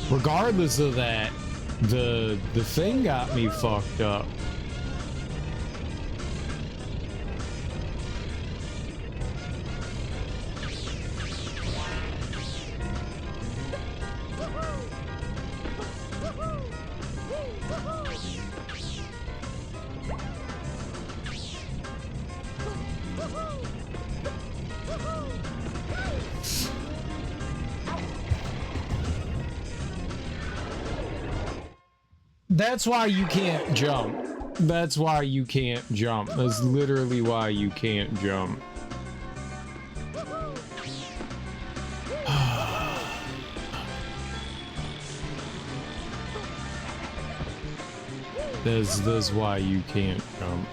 regardless of that, the thing got me fucked up. That's why you can't jump. That's why you can't jump. That's literally why you can't jump. That's why you can't jump.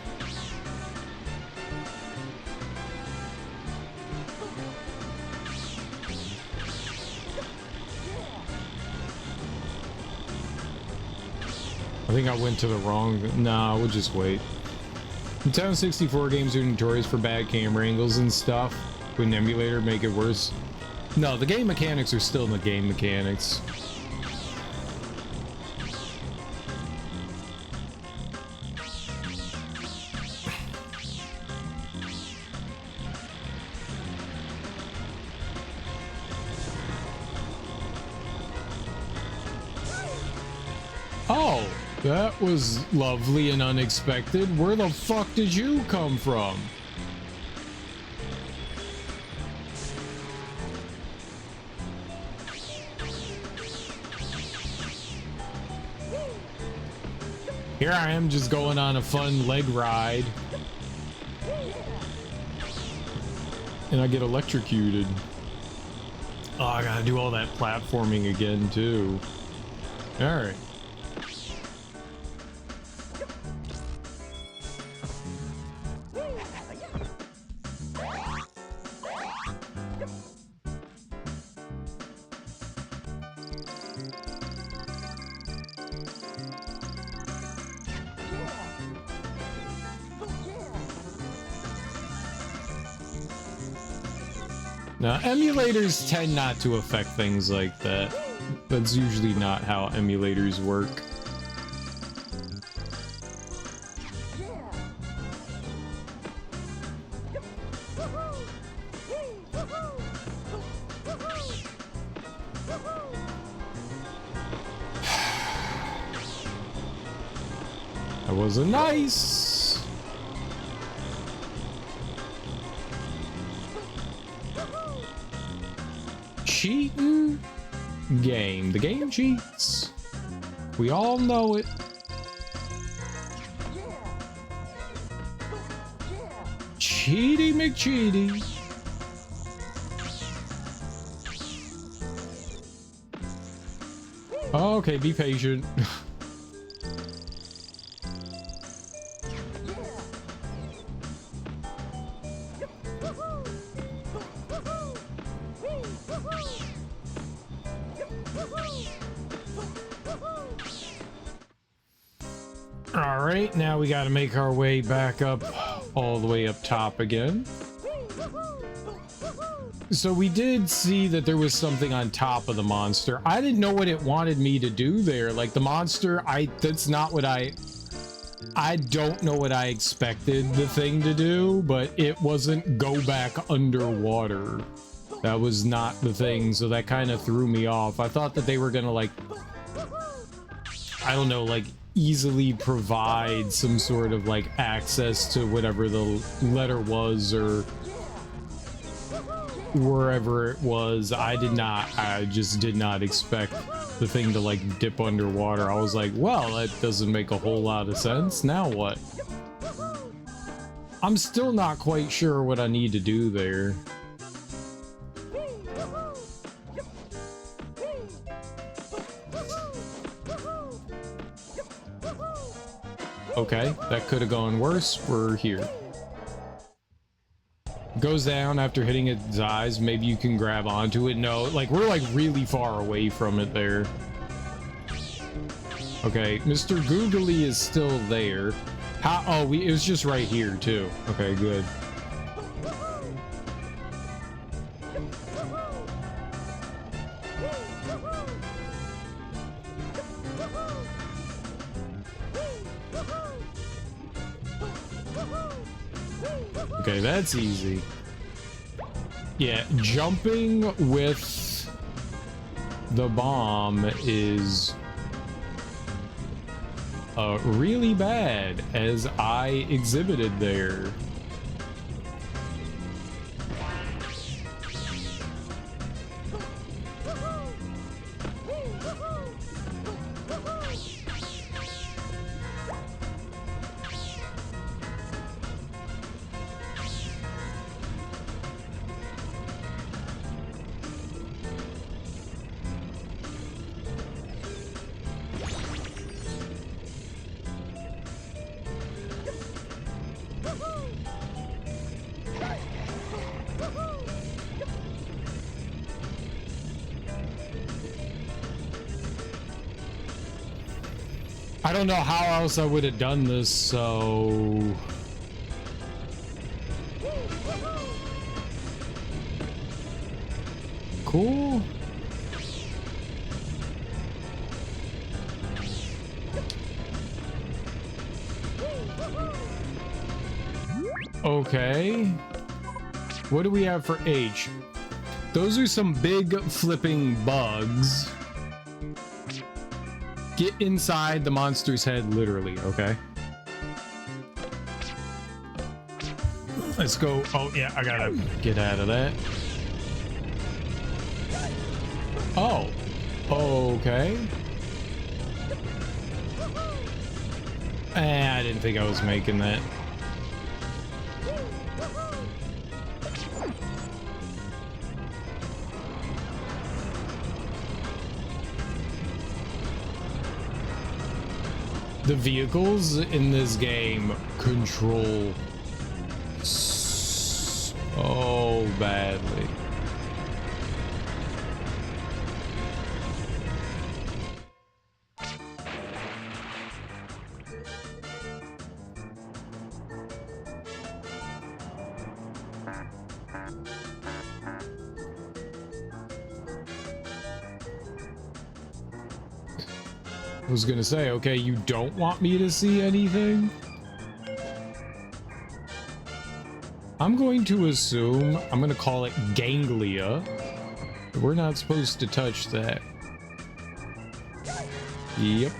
think I went to the wrong... Nah, we'll just wait. Nintendo 64 games are notorious for bad camera angles and stuff. Would an emulator make it worse? No, the game mechanics are still the game mechanics. Oh, that was lovely and unexpected. Where the fuck did you come from? Here I am just going on a fun leg ride. And I get electrocuted. Oh, I gotta do all that platforming again, too. Alright. Now, emulators tend not to affect things like that. That's usually not how emulators work. That was a nice... cheating game. The game cheats. We all know it. Cheaty McCheaty. Okay, be patient. Alright, now we gotta make our way back up all the way up top again. So we did see that there was something on top of the monster. I didn't know what it wanted me to do there. Like the monster, that's not what I don't know what I expected the thing to do, but it wasn't go back underwater. That was not the thing, so that kind of threw me off. I thought that they were gonna like, I don't know, like easily provide some sort of like access to whatever the letter was or wherever it was. I just did not expect the thing to like dip underwater. I was like, well, that doesn't make a whole lot of sense. Now what? I'm still not quite sure what I need to do there. Okay, that could have gone worse. We're here. Goes down after hitting its eyes. Maybe you can grab onto it. No, like we're like really far away from it there. Okay, Mr. Googly is still there. How? Oh, it was just right here too. Okay, good. Okay, that's easy. Yeah, jumping with the bomb is really bad, as I exhibited there. I don't know how else I would have done this, so... Cool. Okay. What do we have for H? Those are some big flipping bugs. Get inside the monster's head, literally, okay? Let's go. Oh, yeah, I gotta get out of that. Oh. Okay. I didn't think I was making that. The vehicles in this game control so badly. I was gonna say, okay, you don't want me to see anything? I'm going to assume, I'm gonna call it ganglia. We're not supposed to touch that. Yep.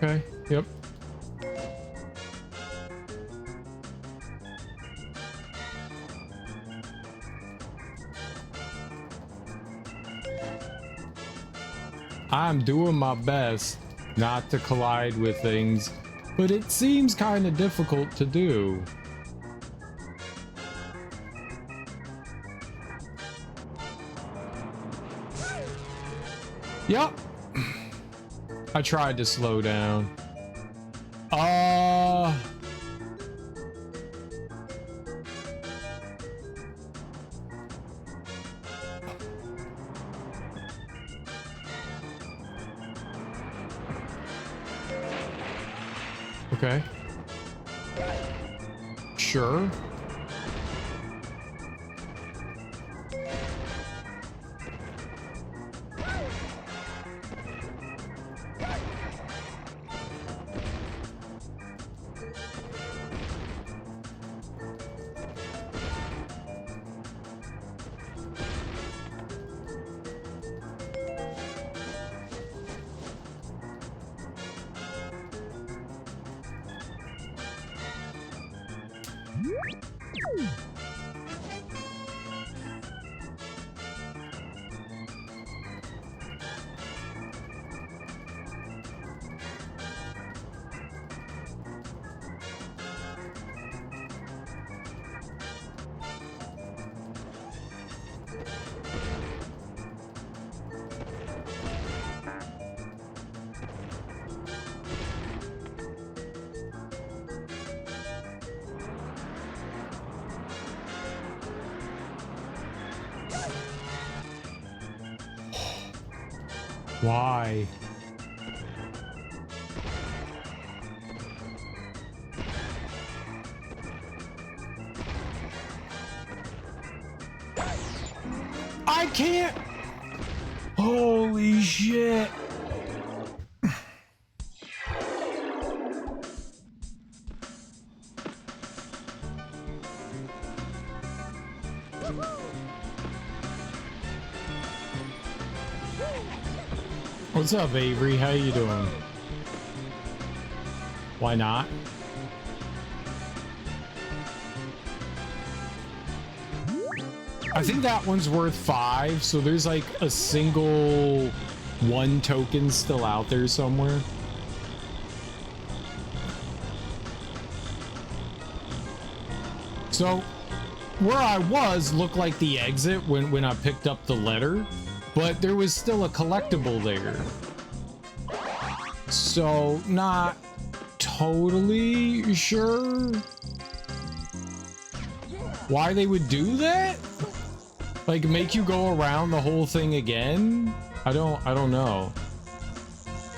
Okay, yep. I'm doing my best not to collide with things, but it seems kind of difficult to do. Yep. I tried to slow down. Okay. Sure. Why? I can't. Holy shit. What's up, Avery? How you doing? Why not? I think that one's worth 5, so there's like a single 1 token still out there somewhere. So where I was looked like the exit when I picked up the letter, but there was still a collectible there. So, not totally sure why they would do that? Like, make you go around the whole thing again? I don't know.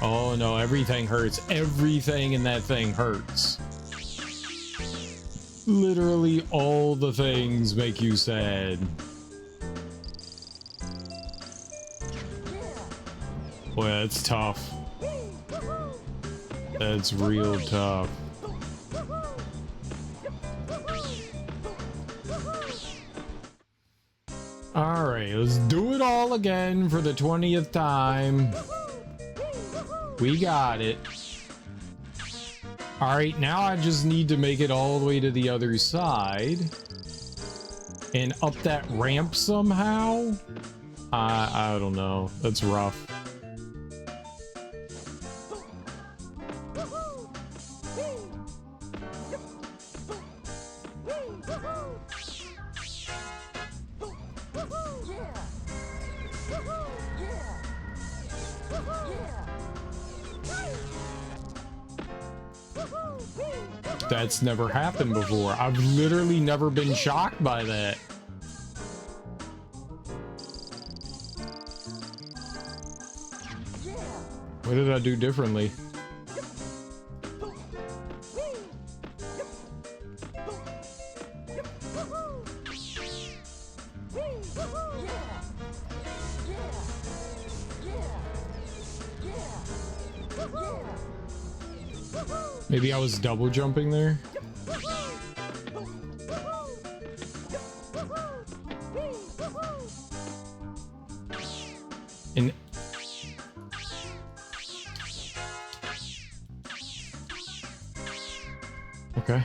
Oh no, everything hurts. Everything in that thing hurts. Literally all the things make you sad. Boy, that's tough. That's real tough. Alright, let's do it all again for the 20th time. We got it. Alright, now I just need to make it all the way to the other side. And up that ramp somehow? I don't know. That's rough. That's never happened before. I've literally never been shocked by that. What did I do differently? Maybe I was double jumping there. And okay.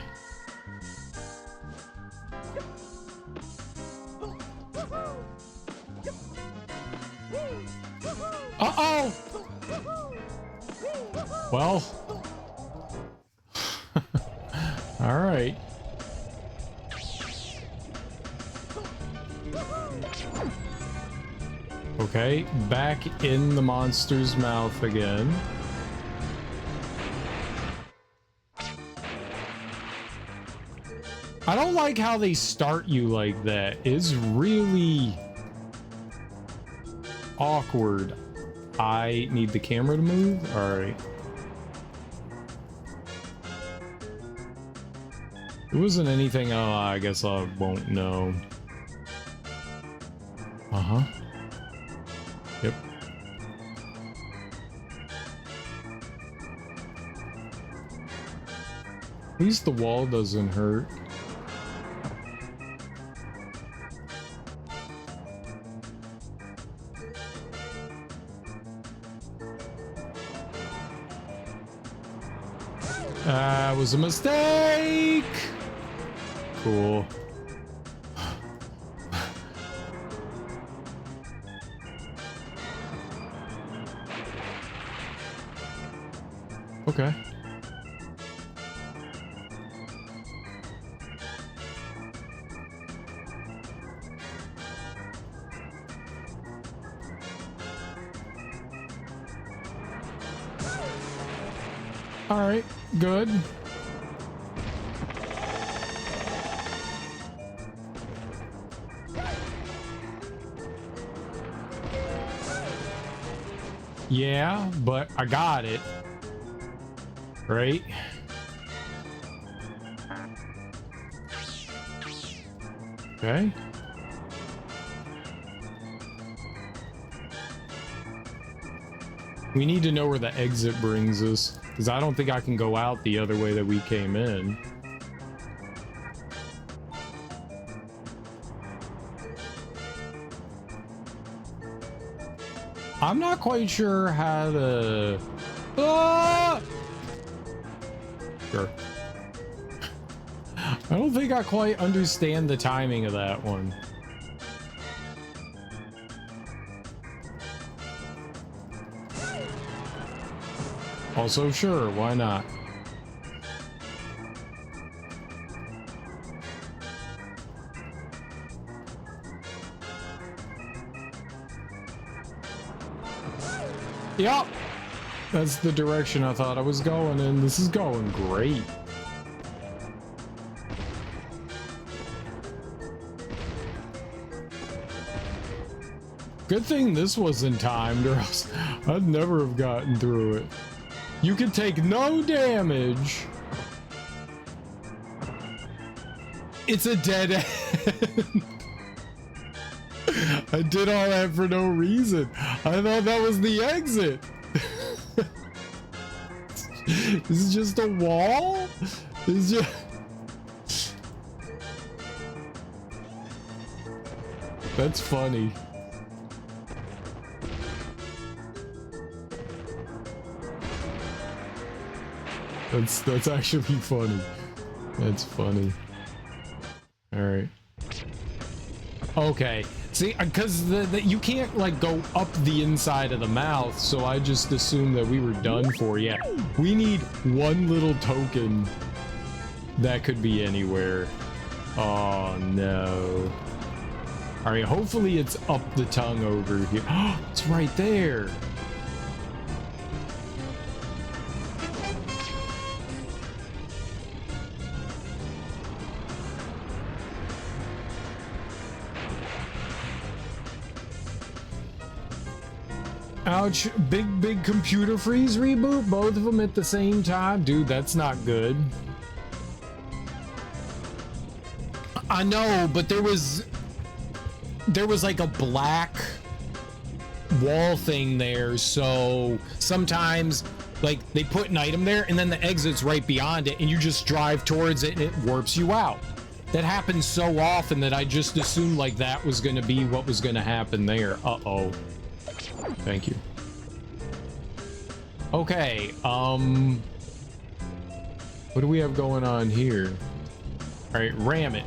Uh-oh! Well. All right. Okay, back in the monster's mouth again. I don't like how they start you like that. It's really awkward. I need the camera to move. All right. It wasn't anything. Oh, I guess I won't know. Uh-huh. Yep. At least the wall doesn't hurt. That was a mistake. Cool. Okay. All right, good. Yeah, but I got it. Right? Okay. We need to know where the exit brings us, because I don't think I can go out the other way that we came in. I'm not quite sure how to... Ah! Sure. I don't think I quite understand the timing of that one. Also, sure, why not? Yup. That's the direction I thought I was going in. This is going great. Good thing this wasn't timed, or else I'd never have gotten through it. You can take no damage. It's a dead end. I did all that for no reason. I thought that was the exit. This is just a wall? This is just... That's funny. That's actually funny. That's funny. All right. Okay. See, because you can't like go up the inside of the mouth, so I just assumed that we were done for. Yeah, we need one little token that could be anywhere. Oh no. All right, hopefully it's up the tongue over here. It's right there. Ouch, big computer freeze reboot, both of them at the same time. Dude, that's not good. I know, but there was like a black wall thing there, so sometimes like they put an item there and then the exit's right beyond it and you just drive towards it and it warps you out. That happens so often that I just assumed like that was going to be what was going to happen there. Uh-oh. Thank you. Okay, what do we have going on here? All right, ram it.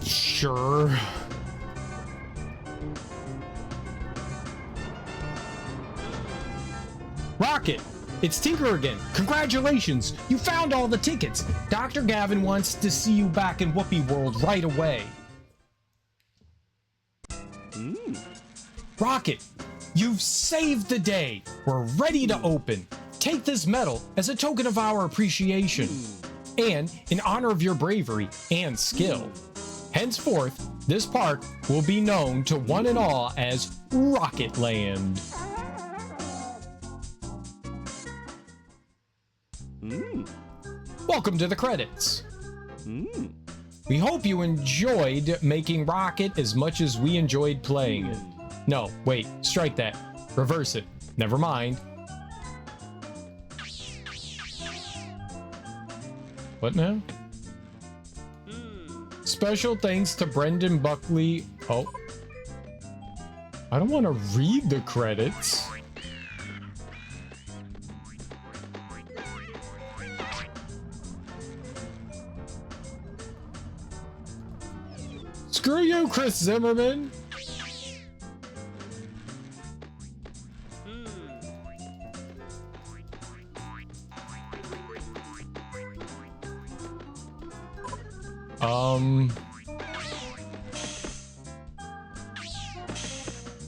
Sure. Rocket, it's Tinker again. Congratulations, you found all the tickets. Dr. Gavin wants to see you back in Whoopi World right away. Rocket, you've saved the day. We're ready to open. Take this medal as a token of our appreciation and in honor of your bravery and skill. Henceforth, this park will be known to one and all as Rocket Land. Welcome to the credits. We hope you enjoyed making Rocket as much as we enjoyed playing it. No, wait, strike that. Reverse it. Never mind. What now? Special thanks to Brendan Buckley. Oh. I don't want to read the credits. Screw you, Chris Zimmerman.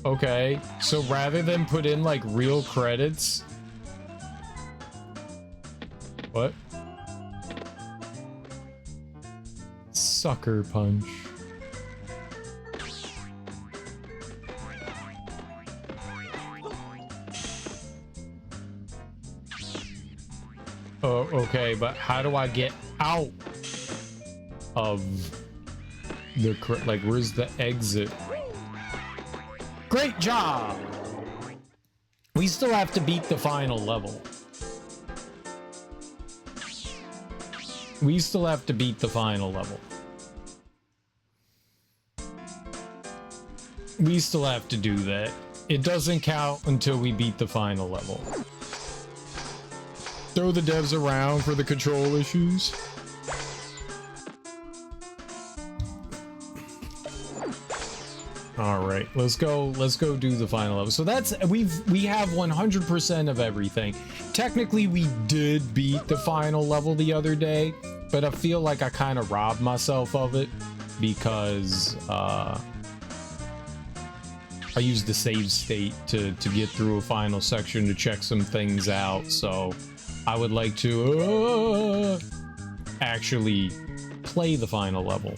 Okay, so rather than put in like real credits. What? Sucker Punch. Okay, but how do I get out of the like? Where's the exit? Great job. We still have to beat the final level. We still have to beat the final level. We still have to do that. It doesn't count until we beat the final level. Throw the devs around for the control issues. All right, let's go do the final level. So that's we have 100% of everything. Technically we did beat the final level the other day, but I feel like I kind of robbed myself of it because I used the save state to get through a final section to check some things out. So I would like to actually play the final level.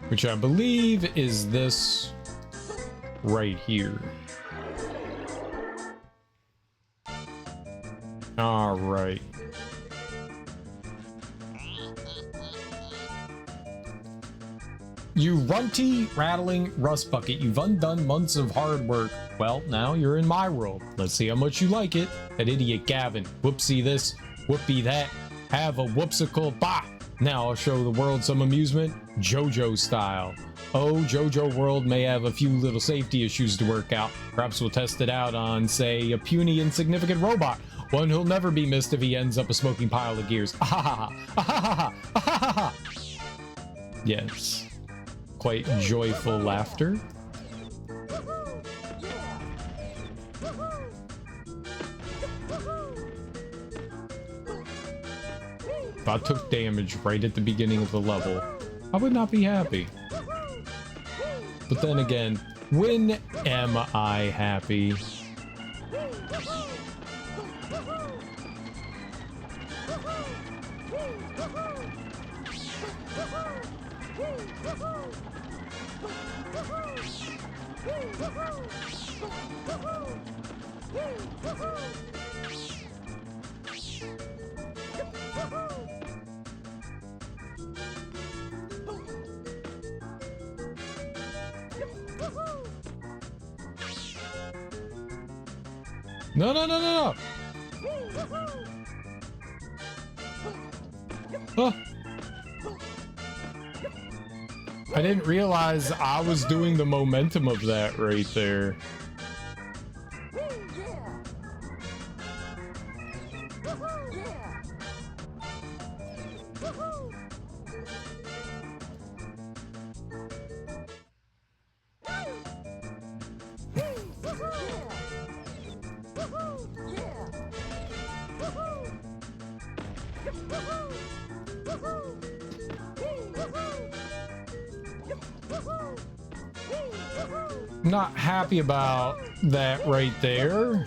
Which I believe is this right here. All right. You runty, rattling rust bucket. You've undone months of hard work. Well, now you're in my world. Let's see how much you like it. That idiot Gavin. Whoopsie this, whoopie that. Have a whoopsicle. Bah! Now I'll show the world some amusement, JoJo style. Oh, JoJo World may have a few little safety issues to work out. Perhaps we'll test it out on, say, a puny, insignificant robot. One who'll never be missed if he ends up a smoking pile of gears. Yes. Quite joyful laughter. If I took damage right at the beginning of the level, I would not be happy. But then again, when am I happy? No, no, no, no, no. Oh. I didn't realize I was doing the momentum of that right there. Not happy about that right there.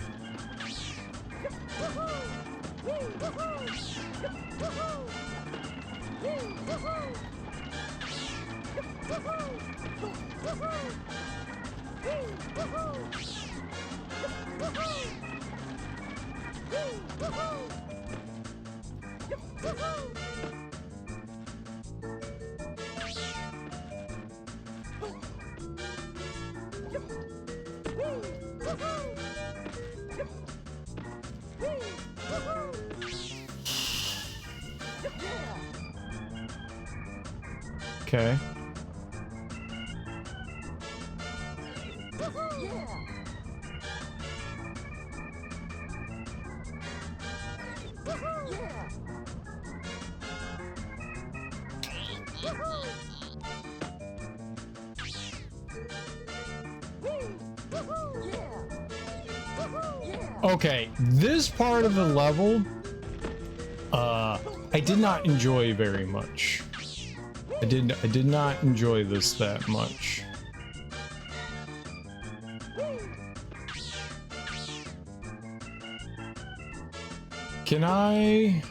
Okay. Okay, this part of the level, I did not enjoy very much. I did not enjoy this that much. Can I?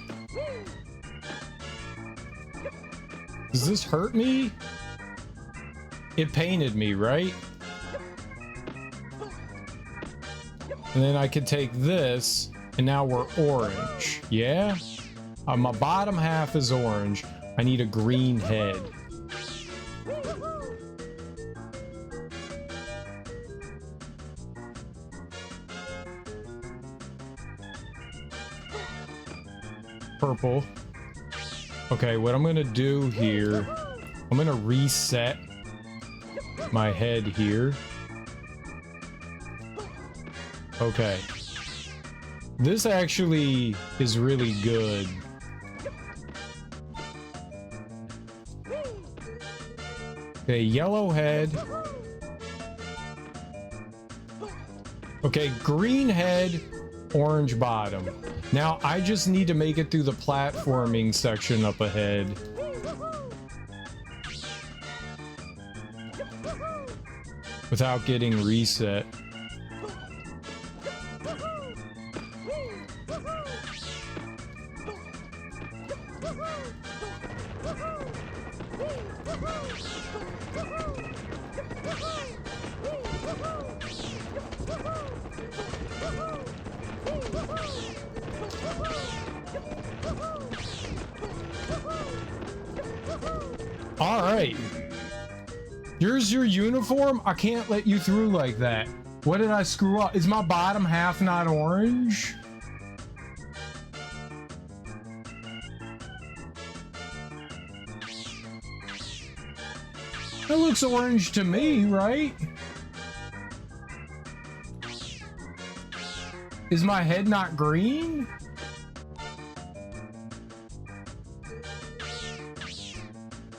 Does this hurt me? It painted me, right? And then I could take this, and now we're orange. Yeah? My bottom half is orange. I need a green head. Purple. Okay, what I'm gonna do here, I'm gonna reset my head here. Okay. This actually is really good. Okay, yellow head. Okay, green head, orange bottom. Now, I just need to make it through the platforming section up ahead. Without getting reset. All right. Here's your uniform. I can't let you through like that. What did I screw up? Is my bottom half not orange? It looks orange to me, right? Is my head not green?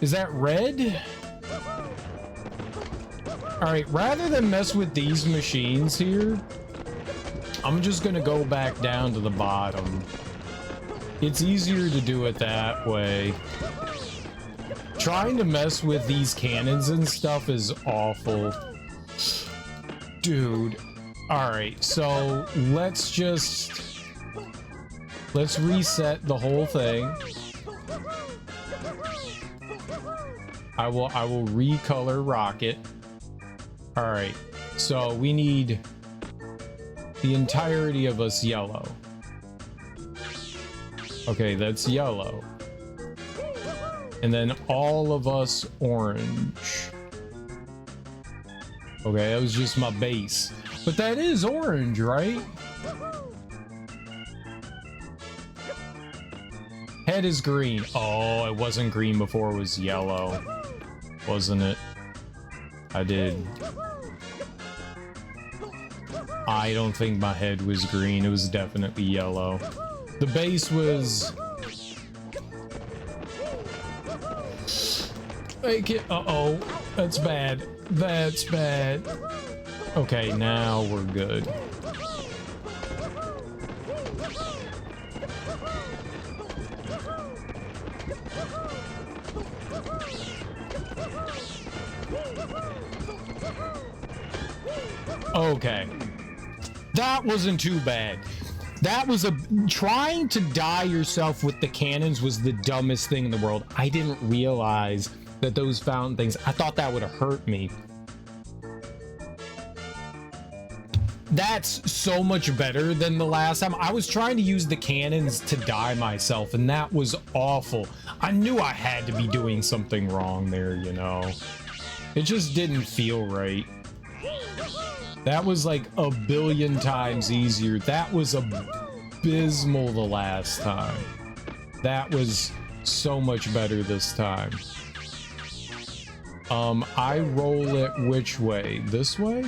Is that red? All right, rather than mess with these machines here, I'm just gonna go back down to the bottom. It's easier to do it that way. Trying to mess with these cannons and stuff is awful. Dude. All right, so let's reset the whole thing. I will recolor Rocket. All right, so we need the entirety of us yellow. Okay, that's yellow. And then all of us orange. Okay, that was just my base. But that is orange, right? Head is green. Oh, it wasn't green before, it was yellow. Wasn't it? I did. I don't think my head was green. It was definitely yellow. The base was... Make it... Uh-oh. That's bad. That's bad. Okay, now we're good. Okay. That wasn't too bad. That was trying to dye yourself with the cannons was the dumbest thing in the world. I didn't realize that those fountain things, I thought that would have hurt me. That's so much better than the last time. I was trying to use the cannons to dye myself, and that was awful. I knew I had to be doing something wrong there, you know. It just didn't feel right. That was like a billion times easier. That was abysmal the last time. That was so much better this time. I roll it which way? This way?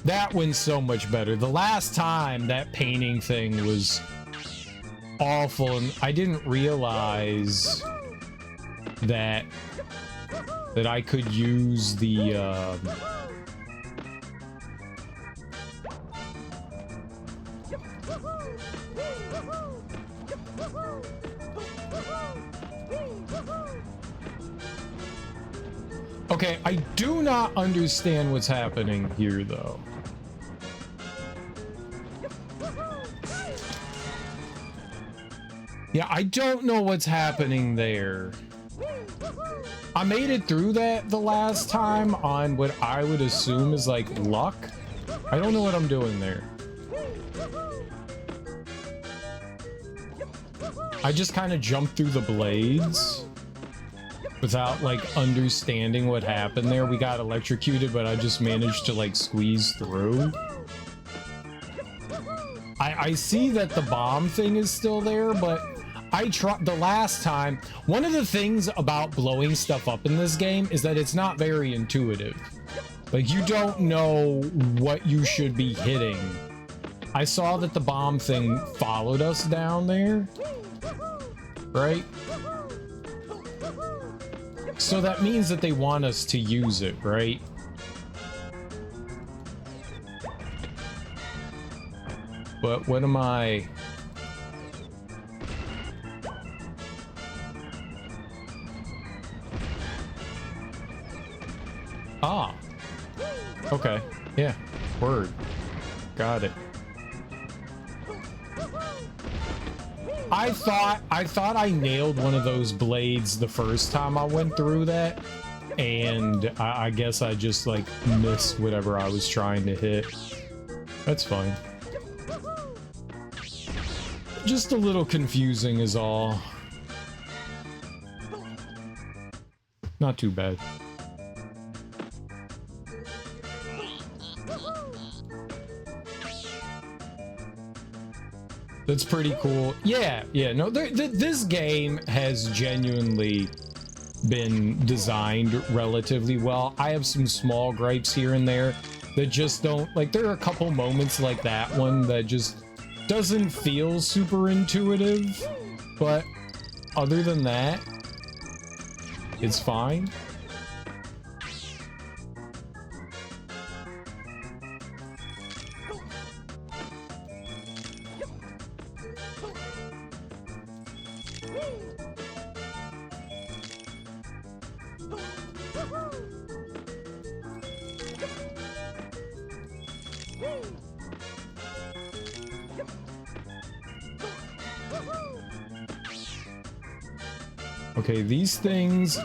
That one's so much better. The last time that painting thing was awful, and I didn't realize that I could use the Okay, I do not understand what's happening here, though. Yeah, I don't know what's happening there. I made it through that the last time on what I would assume is like luck. I don't know what I'm doing there. I just kind of jumped through the blades without like understanding what happened there. We got electrocuted, but I just managed to like squeeze through. I see that the bomb thing is still there, but I tried the last time. One of the things about blowing stuff up in this game is that it's not very intuitive. Like, you don't know what you should be hitting. I saw that the bomb thing followed us down there, right? So that means that they want us to use it, right? But what am I... Ah. Okay. Yeah. Word. Got it. I thought I nailed one of those blades the first time I went through that, and I guess I just like missed whatever I was trying to hit. That's fine. Just a little confusing is all. Not too bad. That's pretty cool. Yeah, no, this game has genuinely been designed relatively well. I have some small gripes here and there that just don't, like, there are a couple moments like that one that just doesn't feel super intuitive, but other than that, it's fine. Okay, these things,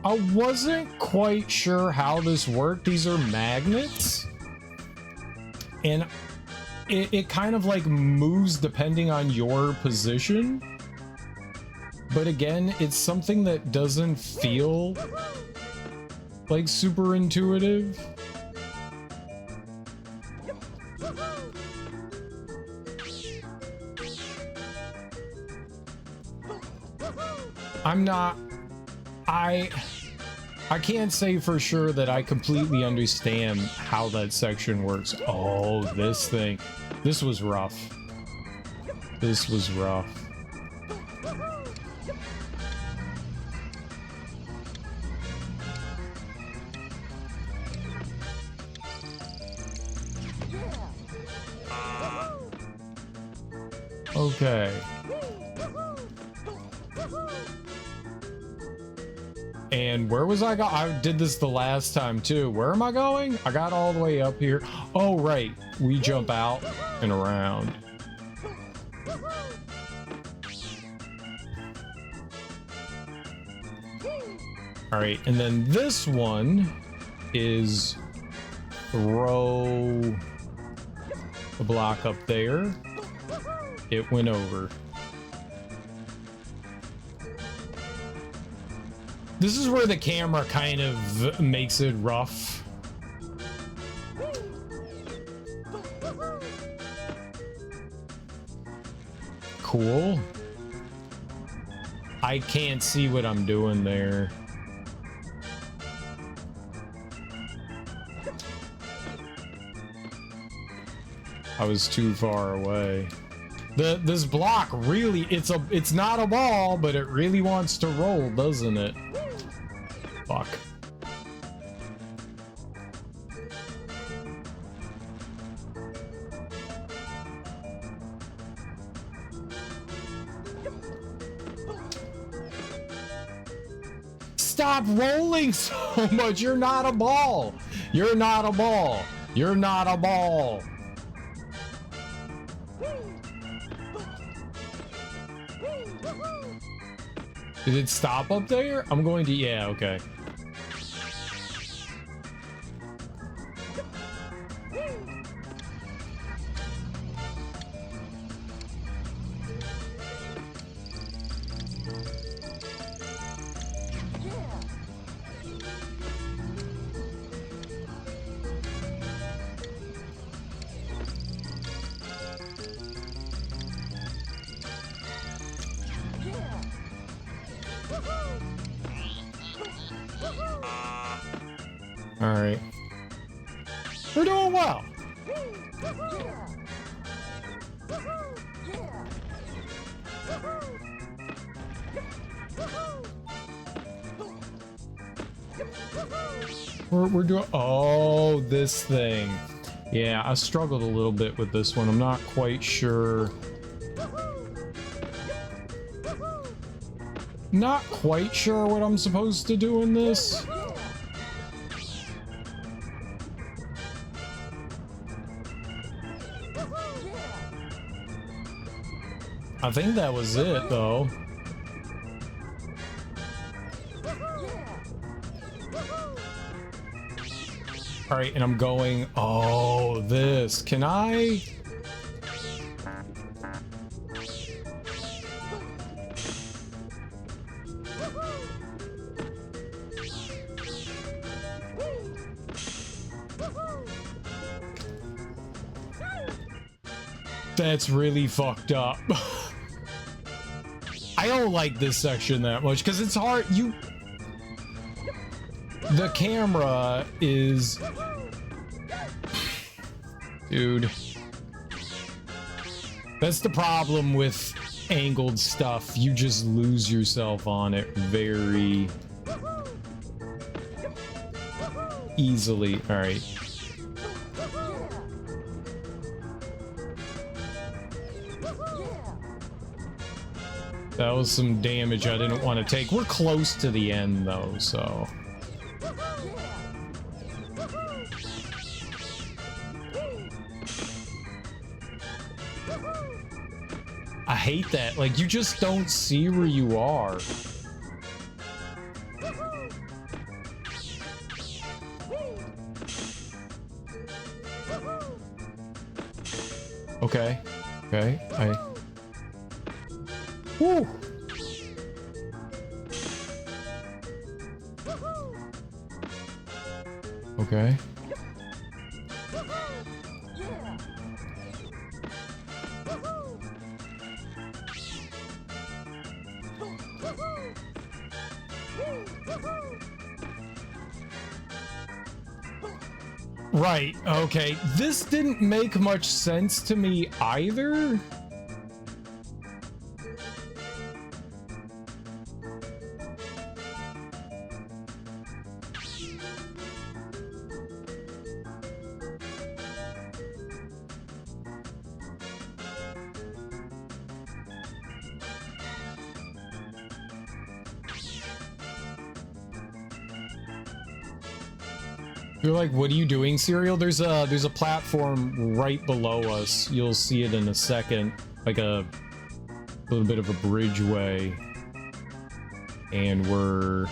I wasn't quite sure how this worked. These are magnets, and it kind of like moves depending on your position. But again, it's something that doesn't feel like super intuitive. I'm not, I can't say for sure that I completely understand how that section works. Oh, this thing. This was rough. This was rough. Okay. And where was I going? I did this the last time too. Where am I going? I got all the way up here. Oh, right. We jump out and around. All right. And then this one is throw the block up there. It went over. This is where the camera kind of makes it rough. Cool. I can't see what I'm doing there. I was too far away. This block really, it's not a ball, but it really wants to roll, doesn't it? Fuck. stop rolling so much. You're not a ball. You're not a ball. You're not a ball. Did it stop up there? I'm going to, yeah, okay. All right. We're doing well. We're doing, oh, this thing. Yeah, I struggled a little bit with this one. I'm not quite sure. Not quite sure what I'm supposed to do in this. I think that was it, though. All right, and I'm going, oh, this. Can I? That's really fucked up. I don't like this section that much because it's hard. The camera is, dude. That's the problem with angled stuff. You just lose yourself on it very easily. All right. That was some damage I didn't want to take. We're close to the end, though, so. I hate that. Like, you just don't see where you are. Okay. Okay. Woo! Okay. Right, okay. This didn't make much sense to me either. You're like, what are you doing, Serial? There's a platform right below us. You'll see it in a second, like a little bit of a bridgeway, and we're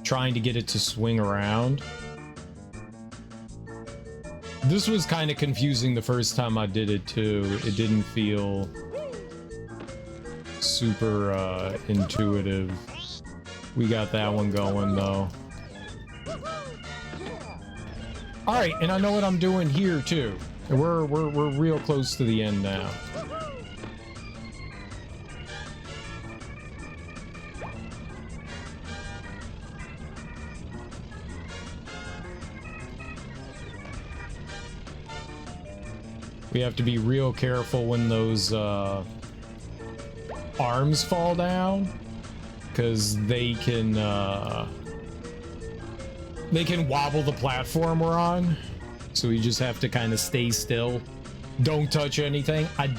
trying to get it to swing around. This was kind of confusing the first time I did it too. It didn't feel super intuitive. We got that one going though. All right, and I know what I'm doing here too. We're real close to the end now. We have to be real careful when those arms fall down, because they can wobble the platform we're on. So we just have to kind of stay still. Don't touch anything. I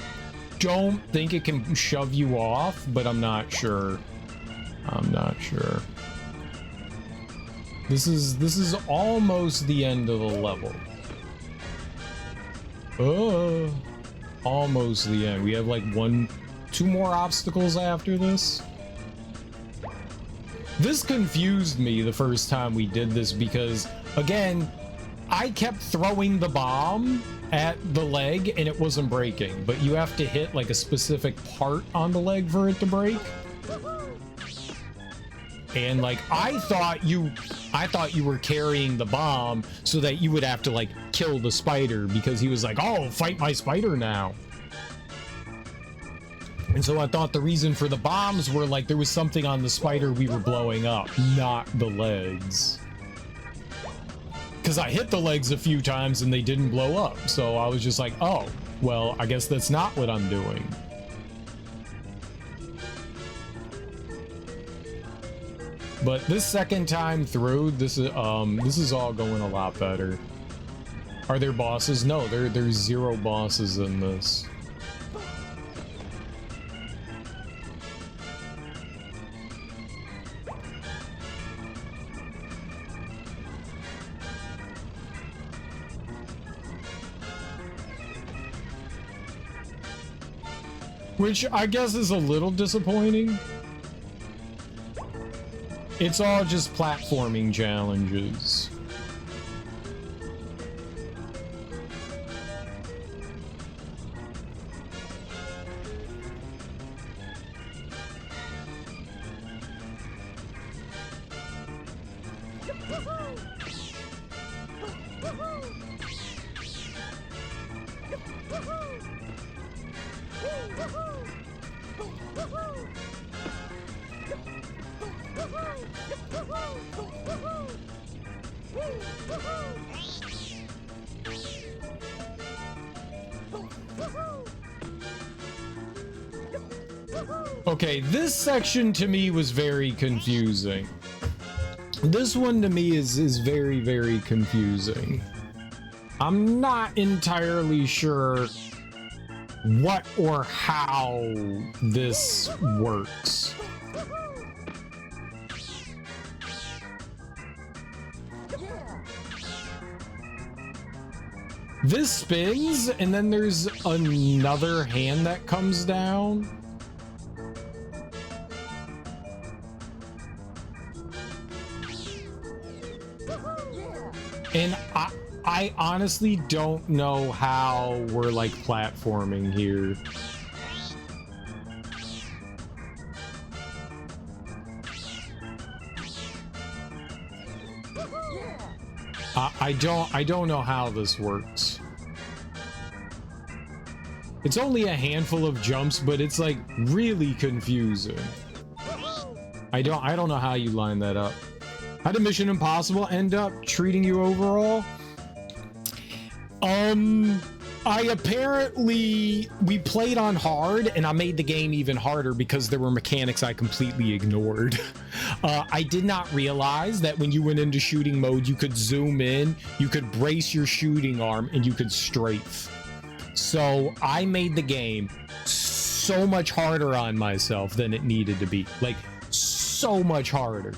don't think it can shove you off, but I'm not sure. I'm not sure. This is almost the end of the level. Oh, almost the end. We have like two more obstacles after this. This confused me the first time we did this because, again, I kept throwing the bomb at the leg and it wasn't breaking, but you have to hit like a specific part on the leg for it to break. And like I thought you were carrying the bomb so that you would have to like kill the spider, because he was like, "Oh, fight my spider now." And so I thought the reason for the bombs were like there was something on the spider we were blowing up, not the legs. Because I hit the legs a few times and they didn't blow up. So I was just like, oh, well, I guess that's not what I'm doing. But this second time through, this is all going a lot better. Are there bosses? No, there's 0 bosses in this. Which I guess is a little disappointing. It's all just platforming challenges. Okay, this section to me was very confusing. This one to me is very, very confusing. I'm not entirely sure what or how this works. This spins, and then there's another hand that comes down. And I honestly don't know how we're like platforming here. I don't know how this works. It's only a handful of jumps, but it's like really confusing. I don't know how you line that up. How did Mission Impossible end up treating you overall? We played on hard, and I made the game even harder because there were mechanics I completely ignored. I did not realize that when you went into shooting mode, you could zoom in, you could brace your shooting arm, and you could strafe. So I made the game so much harder on myself than it needed to be. Like, so much harder.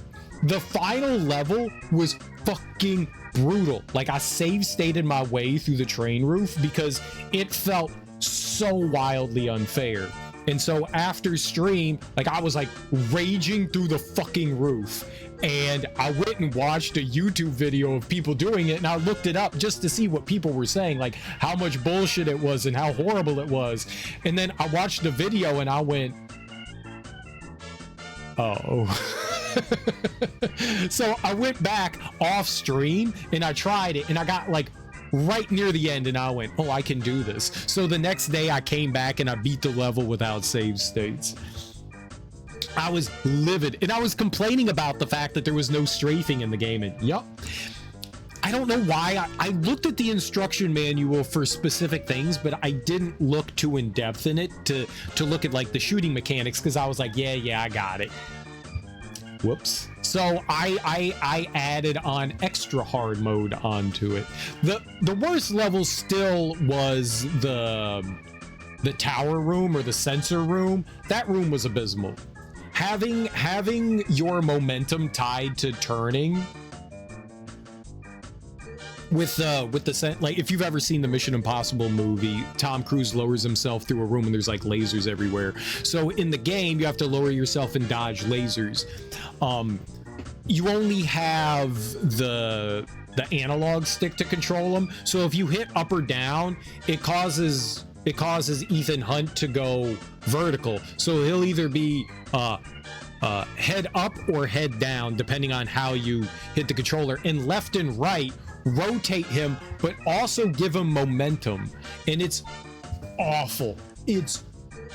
The final level was fucking brutal. Like, I save stated my way through the train roof because it felt so wildly unfair. And so after stream, like, I was like raging through the fucking roof, and I went and watched a YouTube video of people doing it, and I looked it up just to see what people were saying, like how much bullshit it was and how horrible it was. And then I watched the video and I went, oh. So I went back off stream and I tried it, and I got like right near the end and I went, oh, I can do this. So the next day I came back and I beat the level without save states. I was livid, and I was complaining about the fact that there was no strafing in the game, and yup. I don't know why. I looked at the instruction manual for specific things, but I didn't look too in depth in it to look at like the shooting mechanics, because I was like, yeah, I got it. Whoops. So I added on extra hard mode onto it. The worst level still was the tower room, or the sensor room. That room was abysmal. Having your momentum tied to turning with the like, if you've ever seen the Mission Impossible movie, Tom Cruise lowers himself through a room and there's like lasers everywhere. So in the game, you have to lower yourself and dodge lasers. You only have the analog stick to control them. So if you hit up or down, it causes Ethan Hunt to go vertical. So he'll either be head up or head down, depending on how you hit the controller. And left and right rotate him, but also give him momentum. And it's awful. It's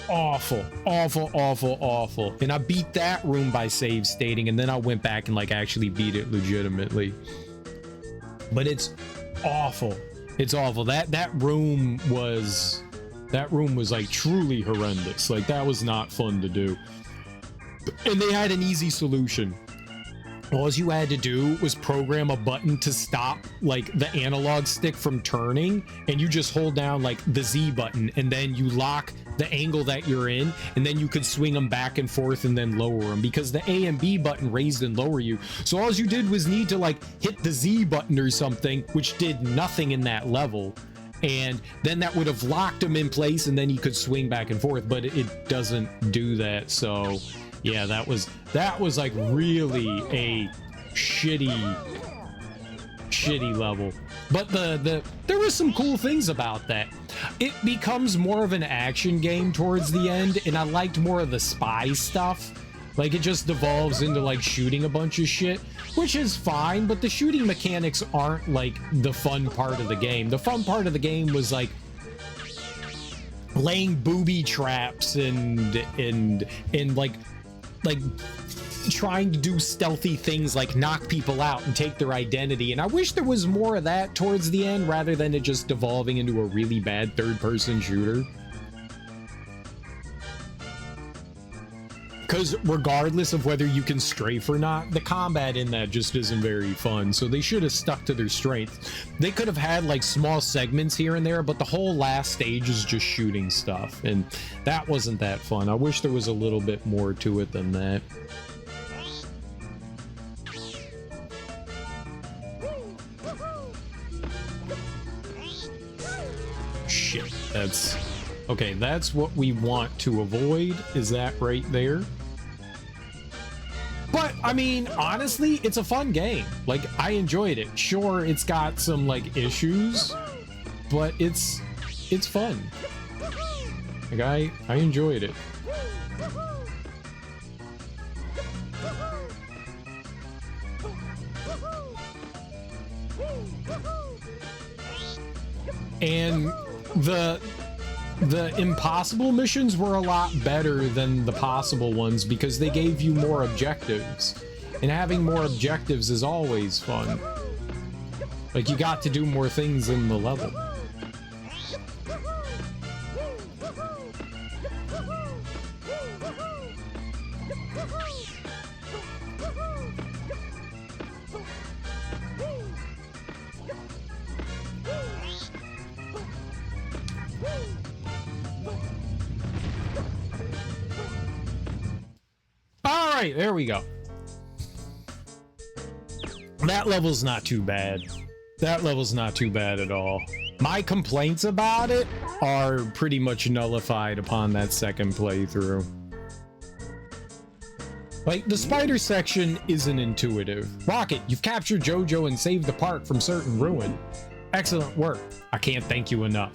awful. And I beat that room by save stating, and then I went back and like actually beat it legitimately. But it's awful. It's awful. That room was like truly horrendous. Like, that was not fun to do. And they had an easy solution. All you had to do was program a button to stop like the analog stick from turning, and you just hold down like the Z button, and then you lock the angle that you're in, and then you could swing them back and forth and then lower them, because the A and B button raised and lower you. So all you did was need to like hit the Z button or something, which did nothing in that level, and then that would have locked him in place, and then you could swing back and forth, but it doesn't do that. So yeah, that was like really a shitty level. But there were some cool things about that. It becomes more of an action game towards the end, and I liked more of the spy stuff. Like, it just devolves into like shooting a bunch of shit, which is fine, but the shooting mechanics aren't like the fun part of the game. The fun part of the game was like laying booby traps and like trying to do stealthy things like knock people out and take their identity. And I wish there was more of that towards the end, rather than it just devolving into a really bad third-person shooter. Because regardless of whether you can strafe or not, the combat in that just isn't very fun. So they should have stuck to their strengths. They could have had like small segments here and there, but the whole last stage is just shooting stuff, and that wasn't that fun. I wish there was a little bit more to it than that. Shit, that's okay. That's what we want to avoid, is that right there. But I mean, honestly, it's a fun game. Like, I enjoyed it. Sure, it's got some like issues, but it's fun. Like, I enjoyed it. And the impossible missions were a lot better than the possible ones, because they gave you more objectives, and having more objectives is always fun. Like, you got to do more things in the level. Alright, there we go. That level's not too bad. That level's not too bad at all. My complaints about it are pretty much nullified upon that second playthrough. Like, the spider section isn't intuitive. Rocket, you've captured Jojo and saved the park from certain ruin. Excellent work. I can't thank you enough.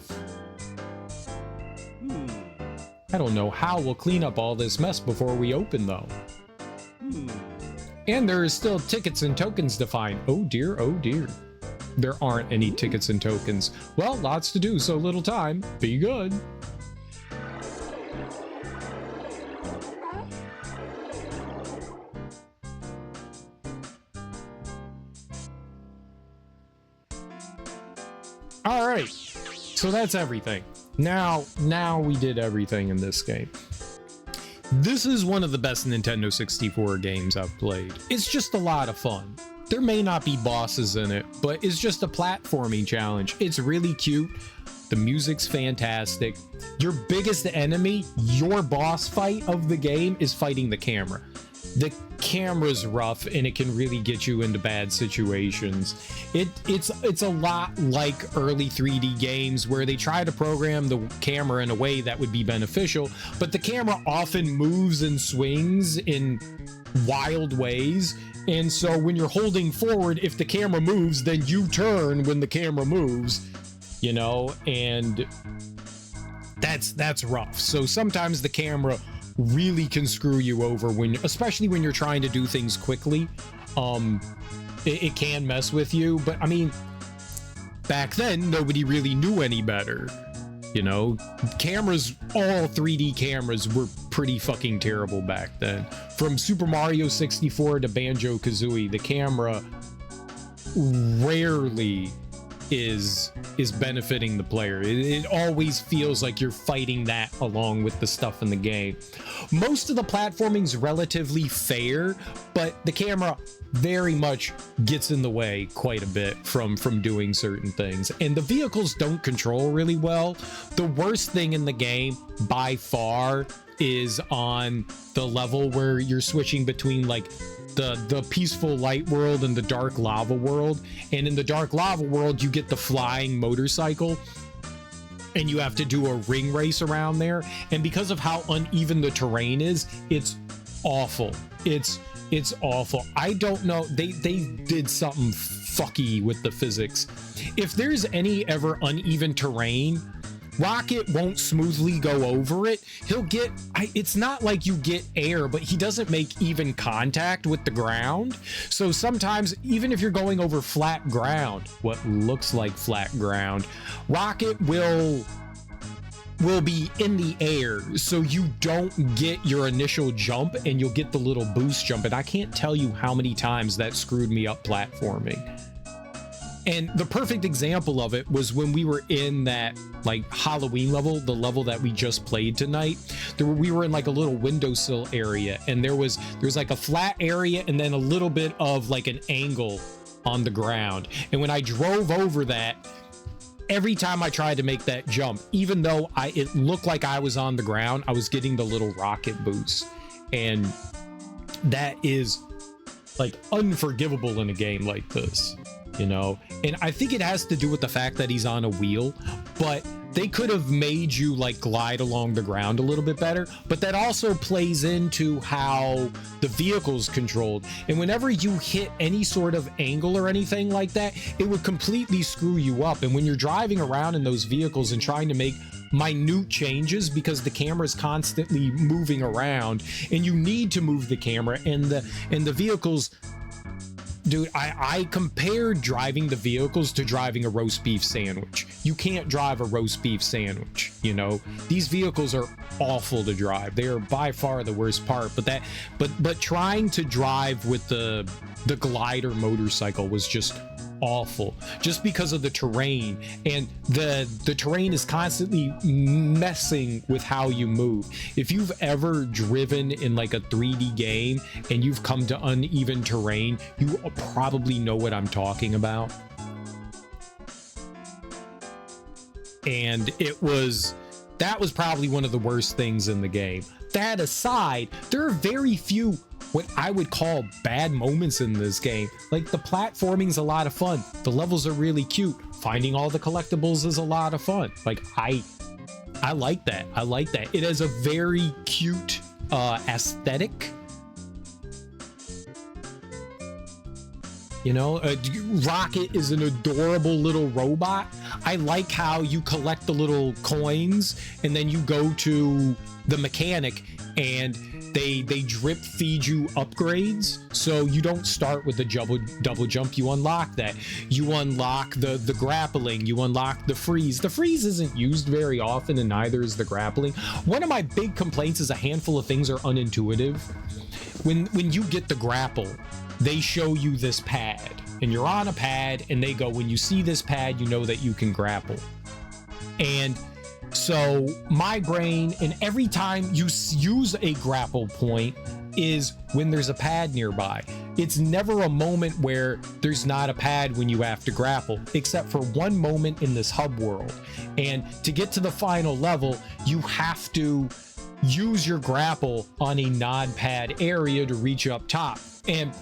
I don't know how we'll clean up all this mess before we open, though. And there is still tickets and tokens to find. Oh dear, oh dear. There aren't any tickets and tokens. Well, lots to do, so little time. Be good. All right, so that's everything. Now we did everything in this game. This is one of the best Nintendo 64 games I've played. It's just a lot of fun. There may not be bosses in it, but it's just a platforming challenge. It's really cute. The music's fantastic. Your biggest enemy, your boss fight of the game, is fighting the camera. The camera's rough and it can really get you into bad situations. It's a lot like early 3D games where they try to program the camera in a way that would be beneficial, but the camera often moves and swings in wild ways. And so when you're holding forward, if the camera moves, then you turn when the camera moves, you know, and that's rough. So sometimes the camera really can screw you over when, especially when you're trying to do things quickly. It can mess with you, but I mean, back then nobody really knew any better. You know, cameras, all 3D cameras were pretty fucking terrible back then. From Super Mario 64 to Banjo-Kazooie, the camera rarely is benefiting the player. It always feels like you're fighting that along with the stuff in the game. Most of the platforming's relatively fair, but the camera very much gets in the way quite a bit from doing certain things, and the vehicles don't control really well. The worst thing in the game by far is on the level where you're switching between like the peaceful light world and the dark lava world. And in the dark lava world, you get the flying motorcycle and you have to do a ring race around there. And because of how uneven the terrain is, it's awful. It's awful. I don't know. They did something fucky with the physics. If there's any ever uneven terrain, Rocket won't smoothly go over it. He'll get, it's not like you get air, but he doesn't make even contact with the ground. So sometimes, even if you're going over flat ground, what looks like flat ground, Rocket will be in the air, so you don't get your initial jump and you'll get the little boost jump. And I can't tell you how many times that screwed me up platforming. And the perfect example of it was when we were in that like Halloween level, the level that we just played tonight. We were in like a little windowsill area, and there's like a flat area and then a little bit of like an angle on the ground. And when I drove over that, every time I tried to make that jump, even though it looked like I was on the ground, I was getting the little rocket boost. And that is like unforgivable in a game like this, you know? And I think it has to do with the fact that he's on a wheel, but they could have made you like glide along the ground a little bit better. But that also plays into how the vehicle's controlled. And whenever you hit any sort of angle or anything like that, it would completely screw you up. And when you're driving around in those vehicles and trying to make minute changes, because the camera is constantly moving around and you need to move the camera, and the vehicles, dude, I compared driving the vehicles to driving a roast beef sandwich. You can't drive a roast beef sandwich, you know? These vehicles are awful to drive. They are by far the worst part, but trying to drive with the glider motorcycle was just awful, just because of the terrain. And the terrain is constantly messing with how you move. If you've ever driven in like a 3D game and you've come to uneven terrain, you probably know what I'm talking about. And that was probably one of the worst things in the game. That aside, there are very few what I would call bad moments in this game. Like, the platforming's a lot of fun. The levels are really cute. Finding all the collectibles is a lot of fun. Like, I like that. I like that. It has a very cute aesthetic. You know, Rocket is an adorable little robot. I like how you collect the little coins and then you go to the mechanic and they drip feed you upgrades. So you don't start with the double jump. You unlock that. You unlock the grappling. You unlock the freeze. The freeze isn't used very often, and neither is the grappling. One of my big complaints is a handful of things are unintuitive. When you get the grapple, they show you this pad, and you're on a pad, and they go, when you see this pad, you know that you can grapple. And so my brain, and every time you use a grapple point, is when there's a pad nearby. It's never a moment where there's not a pad when you have to grapple, except for one moment in this hub world. And to get to the final level, you have to use your grapple on a nod pad area to reach up top. And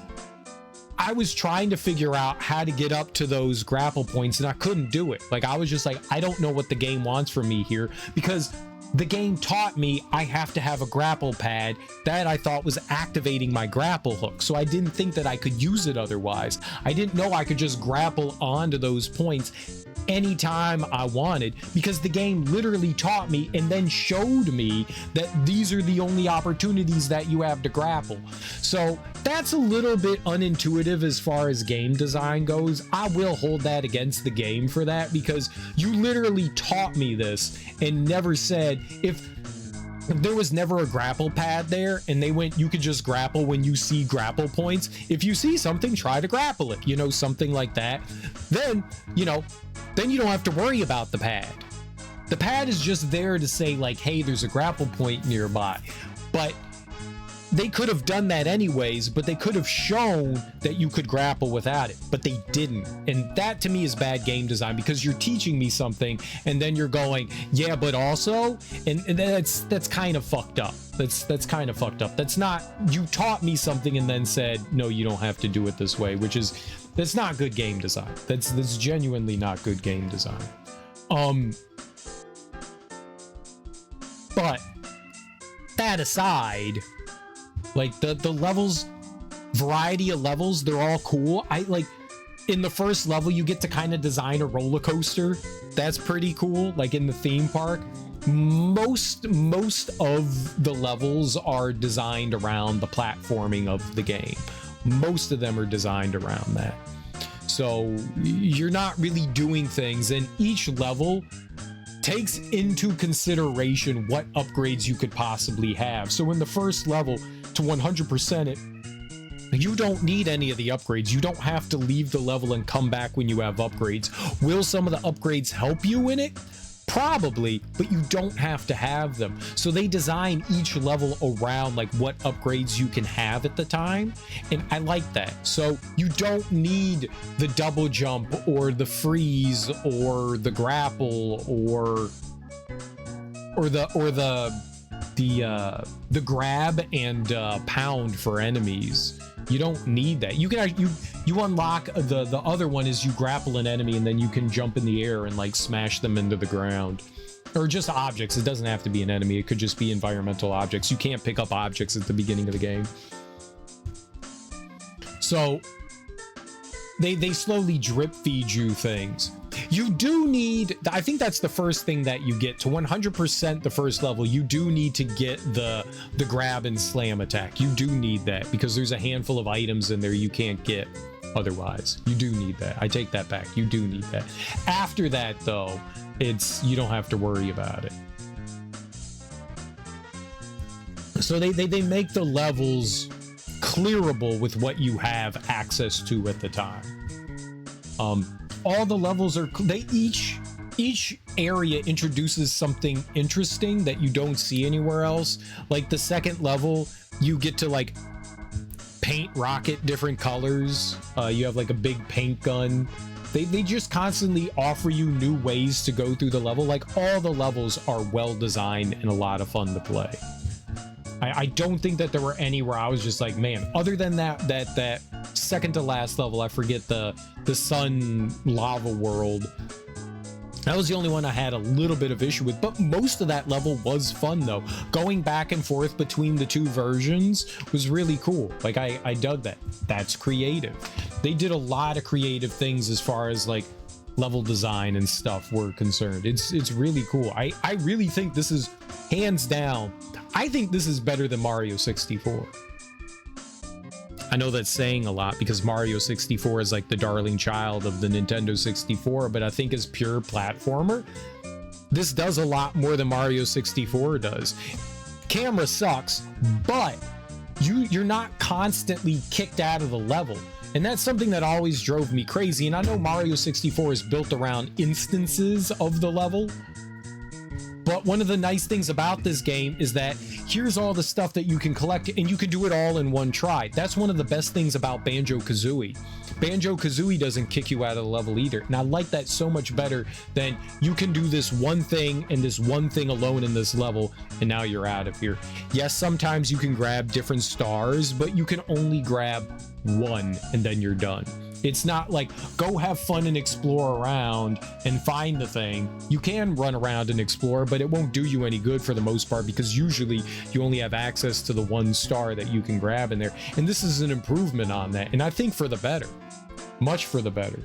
I was trying to figure out how to get up to those grapple points and I couldn't do it. Like, I was just like, I don't know what the game wants from me here, because the game taught me I have to have a grapple pad that I thought was activating my grapple hook. So I didn't think that I could use it otherwise. I didn't know I could just grapple onto those points anytime I wanted, because the game literally taught me and then showed me that these are the only opportunities that you have to grapple. So that's a little bit unintuitive as far as game design goes. I will hold that against the game for that, because you literally taught me this and never said, if there was never a grapple pad there and they went, you could just grapple when you see grapple points. If you see something, try to grapple it, you know, something like that. Then, you know, then you don't have to worry about the pad. The pad is just there to say like, hey, there's a grapple point nearby. But they could have done that anyways, but they could have shown that you could grapple without it, but they didn't. And that to me is bad game design, because you're teaching me something and then you're going, yeah, but also, and that's kind of fucked up. That's kind of fucked up. That's not, you taught me something and then said, no, you don't have to do it this way, which is, that's not good game design. That's genuinely not good game design. But that aside, like the levels, variety of levels, they're all cool. I like, in the first level you get to kind of design a roller coaster. That's pretty cool. Like in the theme park, most of the levels are designed around the platforming of the game. Most of them are designed around that. So you're not really doing things, and each level takes into consideration what upgrades you could possibly have. So in the first level, to 100% it, you don't need any of the upgrades. You don't have to leave the level and come back when you have upgrades. Will some of the upgrades help you in it? Probably, but you don't have to have them. So they design each level around like what upgrades you can have at the time, and I like that. So you don't need the double jump or the freeze or the grapple or the grab and pound for enemies. You don't need that. You can you unlock the other one is you grapple an enemy and then you can jump in the air and like smash them into the ground, or just objects. It doesn't have to be an enemy. It could just be environmental objects. You can't pick up objects at the beginning of the game. So they slowly drip feed you things. You do need, I think that's the first thing that you get to 100% the first level. You do need to get the grab and slam attack. You do need that because there's a handful of items in there you can't get otherwise. You do need that. I take that back. You do need that. After that though, you don't have to worry about it. So they make the levels clearable with what you have access to at the time. All the levels are, each area introduces something interesting that you don't see anywhere else. Like the second level, you get to like paint rocket different colors. You have like a big paint gun. They just constantly offer you new ways to go through the level. Like all the levels are well designed and a lot of fun to play. I don't think that there were any where I was just like, man, other than that second to last level, I forget the sun lava world. That was the only one I had a little bit of issue with, but most of that level was fun though. Going back and forth between the two versions was really cool. Like I dug that. That's creative. They did a lot of creative things as far as like level design and stuff were concerned. It's really cool. I really think this is hands down, I think this is better than Mario 64. I know that's saying a lot because Mario 64 is like the darling child of the Nintendo 64, but I think as pure platformer, this does a lot more than Mario 64 does. Camera sucks, but you're not constantly kicked out of the level. And that's something that always drove me crazy. And I know Mario 64 is built around instances of the level, but But one of the nice things about this game is that here's all the stuff that you can collect, and you can do it all in one try. That's one of the best things about Banjo-Kazooie. Banjo-Kazooie doesn't kick you out of the level either. And I like that so much better than you can do this one thing and this one thing alone in this level, and now you're out of here. Yes, sometimes you can grab different stars, but you can only grab one and then you're done. It's not like go have fun and explore around and find the thing. You can run around and explore, but it won't do you any good for the most part because usually you only have access to the one star that you can grab in there. And this is an improvement on that. And I think for the better, much for the better.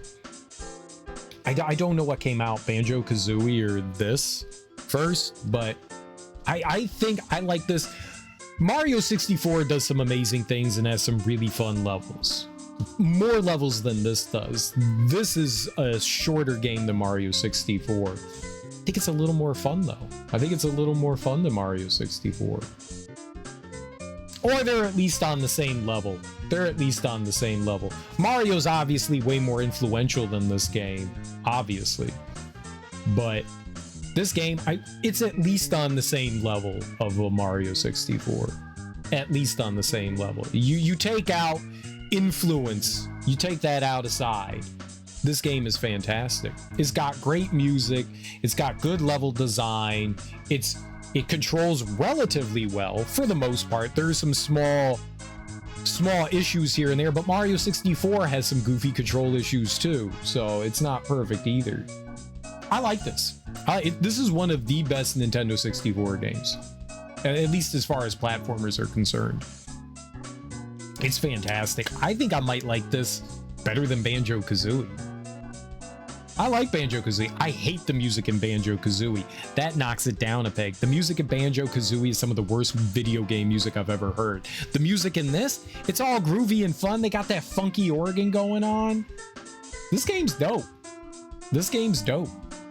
I don't know what came out, Banjo-Kazooie or this first, but I think I like this. Mario 64 does some amazing things and has some really fun levels. More levels than this does. This is a shorter game than Mario 64. I think it's a little more fun though. I think it's a little more fun than Mario 64. Or they're at least on the same level. They're at least on the same level. Mario's obviously way more influential than this game, obviously. But this game, it's at least on the same level of a Mario 64. At least on the same level. You take out influence, you take that out aside, this game is fantastic. It's got great music, it's got good level design, it controls relatively well for the most part. There's some small issues here and there, but Mario 64 has some goofy control issues too, so it's not perfect either. I like this. This is one of the best Nintendo 64 games, at least as far as platformers are concerned. It's fantastic. I think I might like this better than Banjo-Kazooie. I like Banjo-Kazooie. I hate the music in Banjo-Kazooie. That knocks it down a peg. The music in Banjo-Kazooie is some of the worst video game music I've ever heard. The music in this, it's all groovy and fun. They got that funky organ going on. This game's dope. This game's dope.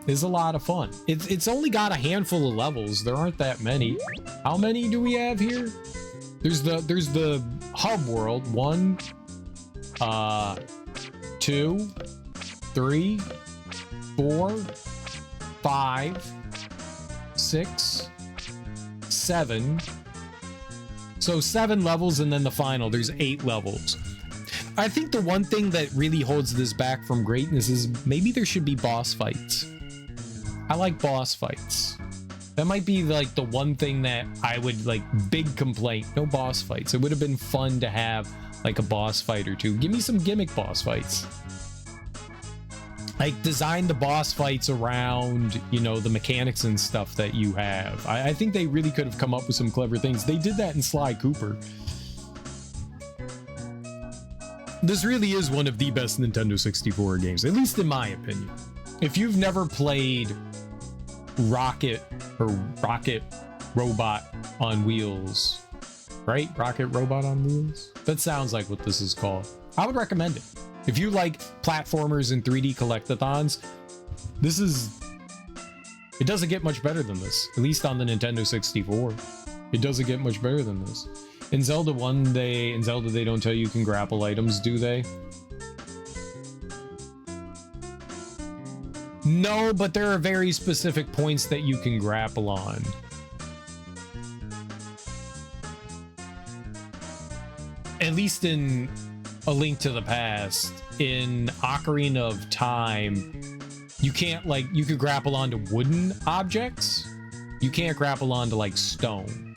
It's a lot of fun. It's only got a handful of levels. There aren't that many. How many do we have here? There's the hub world. 1, 2, 3, 4, 5, 6, 7. So 7 levels, and then the final. There's 8 levels. I think the one thing that really holds this back from greatness is maybe there should be boss fights. I like boss fights. That might be like the one thing that I would like, big complaint. No boss fights. It would have been fun to have like a boss fight or two. Give me some gimmick boss fights. Like design the boss fights around, you know, the mechanics and stuff that you have. I think they really could have come up with some clever things. They did that in Sly Cooper. This really is one of the best Nintendo 64 games, at least in my opinion. If you've never played Rocket Robot on Wheels, right? Rocket Robot on Wheels? That sounds like what this is called. I would recommend it. If you like platformers and 3D collectathons, it doesn't get much better than this, at least on the Nintendo 64. It doesn't get much better than this. In Zelda they don't tell you can grapple items, do they? No, but there are very specific points that you can grapple on. At least in A Link to the Past, in Ocarina of Time, you can't, like, you could grapple onto wooden objects. You can't grapple onto, like, stone.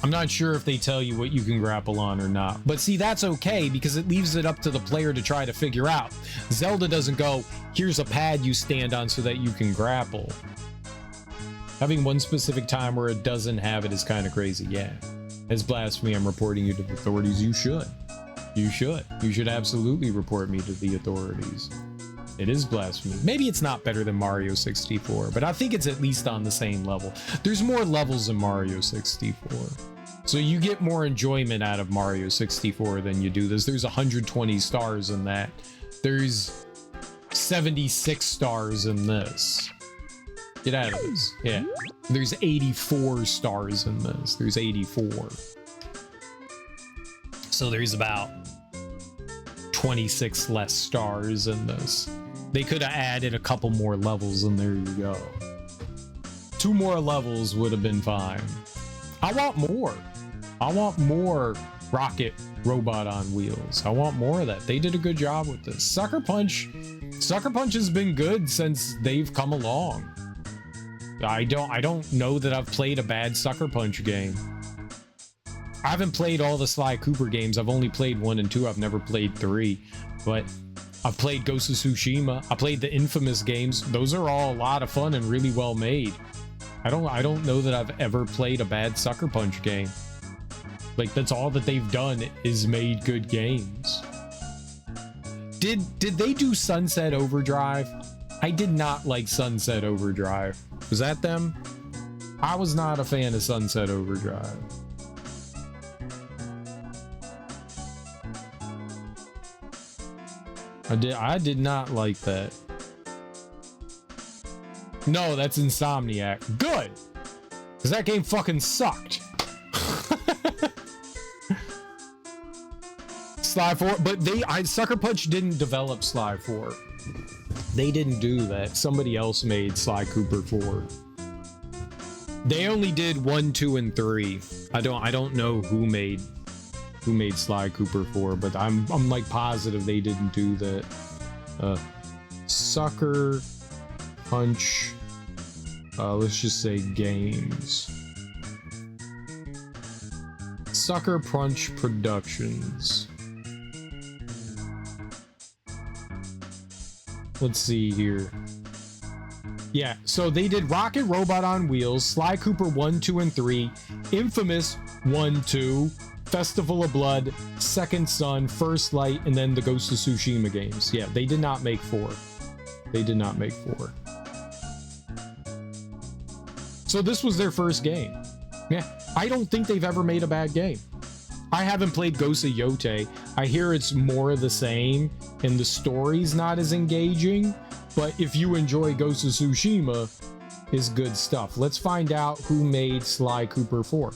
I'm not sure if they tell you what you can grapple on or not. But see, that's okay because it leaves it up to the player to try to figure out. Zelda doesn't go, here's a pad you stand on so that you can grapple. Having one specific time where it doesn't have it is kind of crazy, yeah. As blasphemy, I'm reporting you to the authorities. You should. You should. You should absolutely report me to the authorities. It is blasphemy. Maybe it's not better than Mario 64, but I think it's at least on the same level. There's more levels in Mario 64. So you get more enjoyment out of Mario 64 than you do this. There's 120 stars in that. There's 76 stars in this. Get out of this. Yeah. There's 84 stars in this. There's 84. So there's about 26 less stars in this. They could have added a couple more levels, and there you go. 2 more levels would have been fine. I want more. I want more Rocket Robot on Wheels. I want more of that. They did a good job with this. Sucker Punch has been good since they've come along. I don't know that I've played a bad Sucker Punch game. I haven't played all the Sly Cooper games. I've only played 1 and 2. I've never played 3, but I've played Ghost of Tsushima. I played the Infamous games. Those are all a lot of fun and really well made. I don't know that I've ever played a bad Sucker Punch game. Like, that's all that they've done is made good games. Did they do Sunset Overdrive? I did not like Sunset Overdrive. Was that them? I was not a fan of Sunset Overdrive. I did not like that. No, that's Insomniac. Good! Because that game fucking sucked. Sly 4, but Sucker Punch didn't develop Sly 4. They didn't do that. Somebody else made Sly Cooper 4. They only did 1, 2, and 3. I don't know who made Sly Cooper 4, but I'm like positive they didn't do that. Sucker Punch, let's just say games. Sucker Punch Productions. Let's see here. Yeah, so they did Rocket Robot on Wheels, Sly Cooper 1, 2, and 3, Infamous 1, 2, Festival of Blood, Second Son, First Light, and then the Ghost of Tsushima games. Yeah, they did not make 4. They did not make 4. So this was their first game. Yeah, I don't think they've ever made a bad game. I haven't played Ghost of Yotei. I hear it's more of the same, and the story's not as engaging, but if you enjoy Ghost of Tsushima, it's good stuff. Let's find out who made Sly Cooper 4.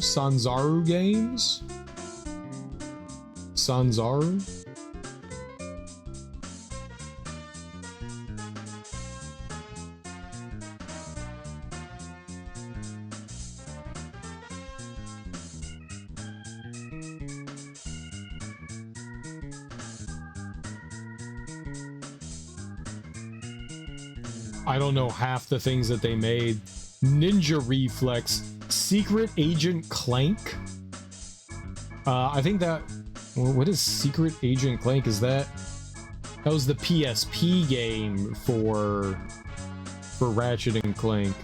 Sanzaru Games? Sanzaru? I don't know half the things that they made. Ninja Reflex, Secret Agent Clank. I think that. What is Secret Agent Clank? Is that was the PSP game for Ratchet and Clank?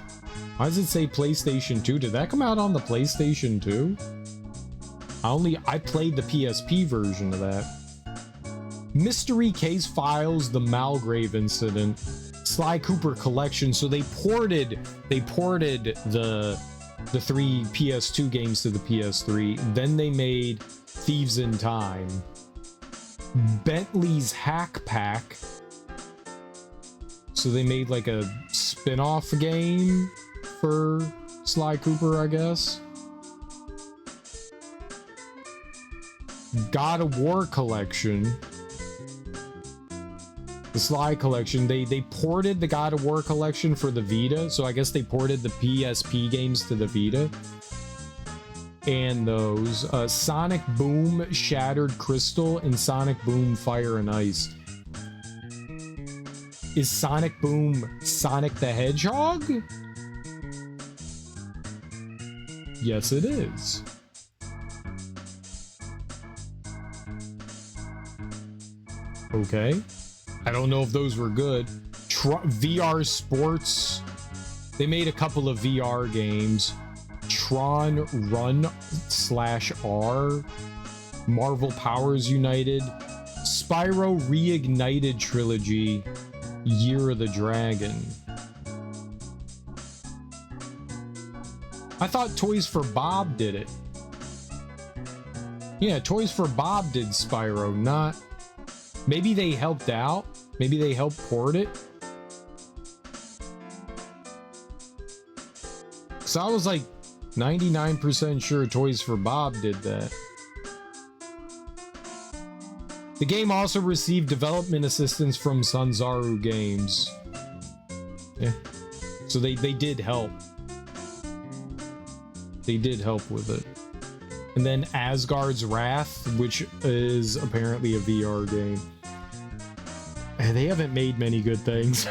Why does it say PlayStation 2? Did that come out on the PlayStation 2? I played the PSP version of that. Mystery Case Files: The Malgrave Incident. Sly Cooper Collection. So they ported the 3 PS2 games to the PS3. Then they made Thieves in Time. Bentley's Hack Pack. So they made like a spin-off game for Sly Cooper, I guess. God of War Collection. The Sly Collection, they ported the God of War Collection for the Vita, so I guess they ported the PSP games to the Vita. And those, Sonic Boom Shattered Crystal and Sonic Boom Fire and Ice. Is Sonic Boom Sonic the Hedgehog? Yes, it is. Okay. I don't know if those were good. VR Sports. They made a couple of VR games. Tron Run/R. Marvel Powers United. Spyro Reignited Trilogy. Year of the Dragon. I thought Toys for Bob did it. Yeah, Toys for Bob did Spyro, not... Maybe they helped out? Maybe they helped port it? So I was like 99% sure Toys for Bob did that. The game also received development assistance from Sanzaru Games. Yeah. So they did help. They did help with it. And then Asgard's Wrath, which is apparently a VR game. And they haven't made many good things.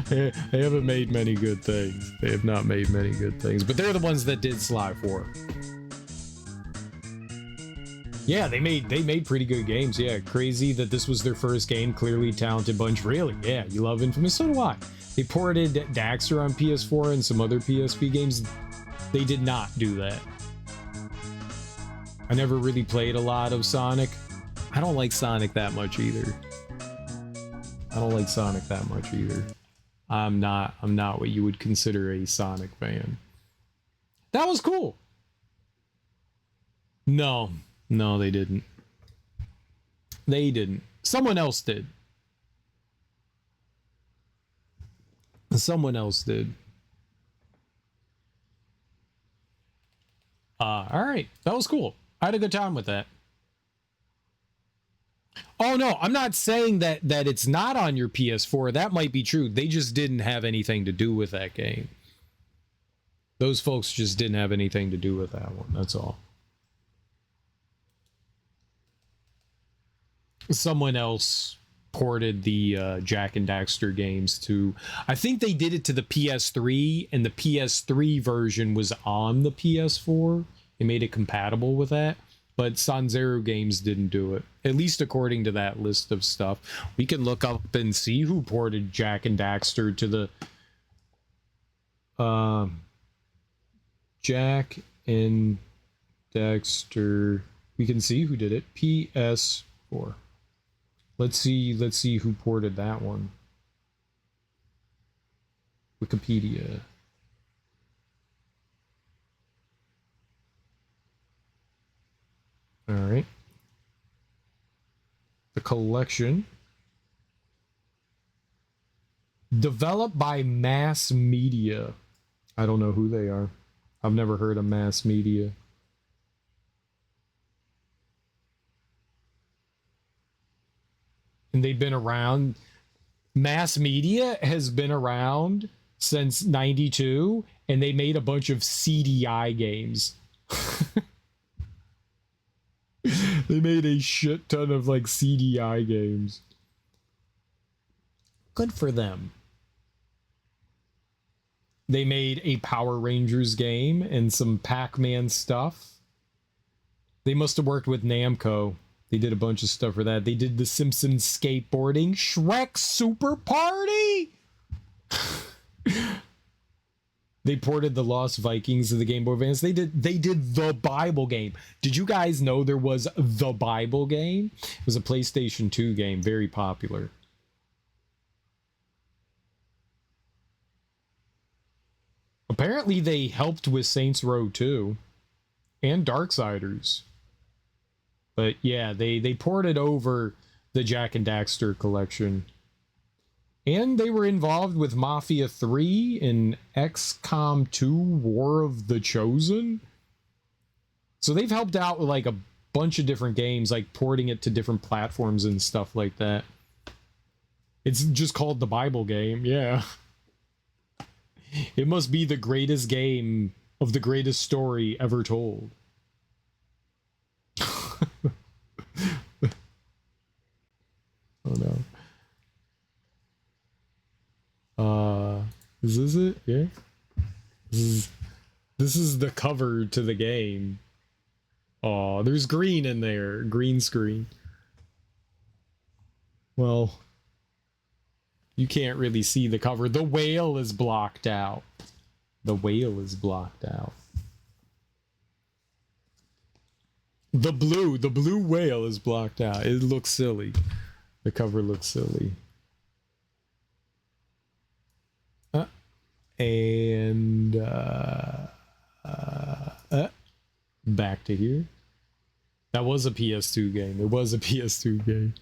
They haven't made many good things. They have not made many good things. But they're the ones that did Sly 4. Yeah, they made pretty good games. Yeah, crazy that this was their first game. Clearly talented bunch. Really? Yeah, you love Infamous. So do I. They ported Daxter on PS4 and some other PSP games. They did not do that. I never really played a lot of Sonic. I don't like Sonic that much either. I don't like Sonic that much either. I'm not what you would consider a Sonic fan. That was cool. No, they didn't. They didn't. Someone else did. Someone else did. All right. That was cool. I had a good time with that. Oh, no, I'm not saying that it's not on your PS4. That might be true. They just didn't have anything to do with that game. Those folks just didn't have anything to do with that one. That's all. Someone else ported the Jak and Daxter games to... I think they did it to the PS3, and the PS3 version was on the PS4. They made it compatible with that. But Sanzaru Games didn't do it, at least according to that list of stuff. We can look up and see who ported Jak and Daxter to the... Jak and Daxter... We can see who did it. PS4. Let's see who ported that one. Wikipedia. All right. The collection. Developed by Mass Media. I don't know who they are. I've never heard of Mass Media. And they've been around. Mass Media has been around since '92, and they made a bunch of CDI games. They made a shit ton of like CDI games. Good for them. They made a Power Rangers game and some Pac-Man stuff. They must have worked with Namco. They did a bunch of stuff for that. They did the Simpsons skateboarding, Shrek Super Party. They ported the Lost Vikings to the Game Boy Advance. They did the Bible game. Did you guys know there was the Bible game? It was a PlayStation 2 game, very popular. Apparently they helped with Saints Row 2 and Darksiders. But yeah, they ported over the Jak and Daxter collection. And they were involved with Mafia 3 and XCOM 2 War of the Chosen. So they've helped out with like a bunch of different games, like porting it to different platforms and stuff like that. It's just called the Bible game, yeah. It must be the greatest game of the greatest story ever told. Oh no. Is this it? Yeah. This is the cover to the game. Oh, there's green in there. Green screen. Well, you can't really see the cover. The whale is blocked out. The whale is blocked out. The blue whale is blocked out. It looks silly. The cover looks silly. And back to here. That was a PS2 game. It was a PS2 game.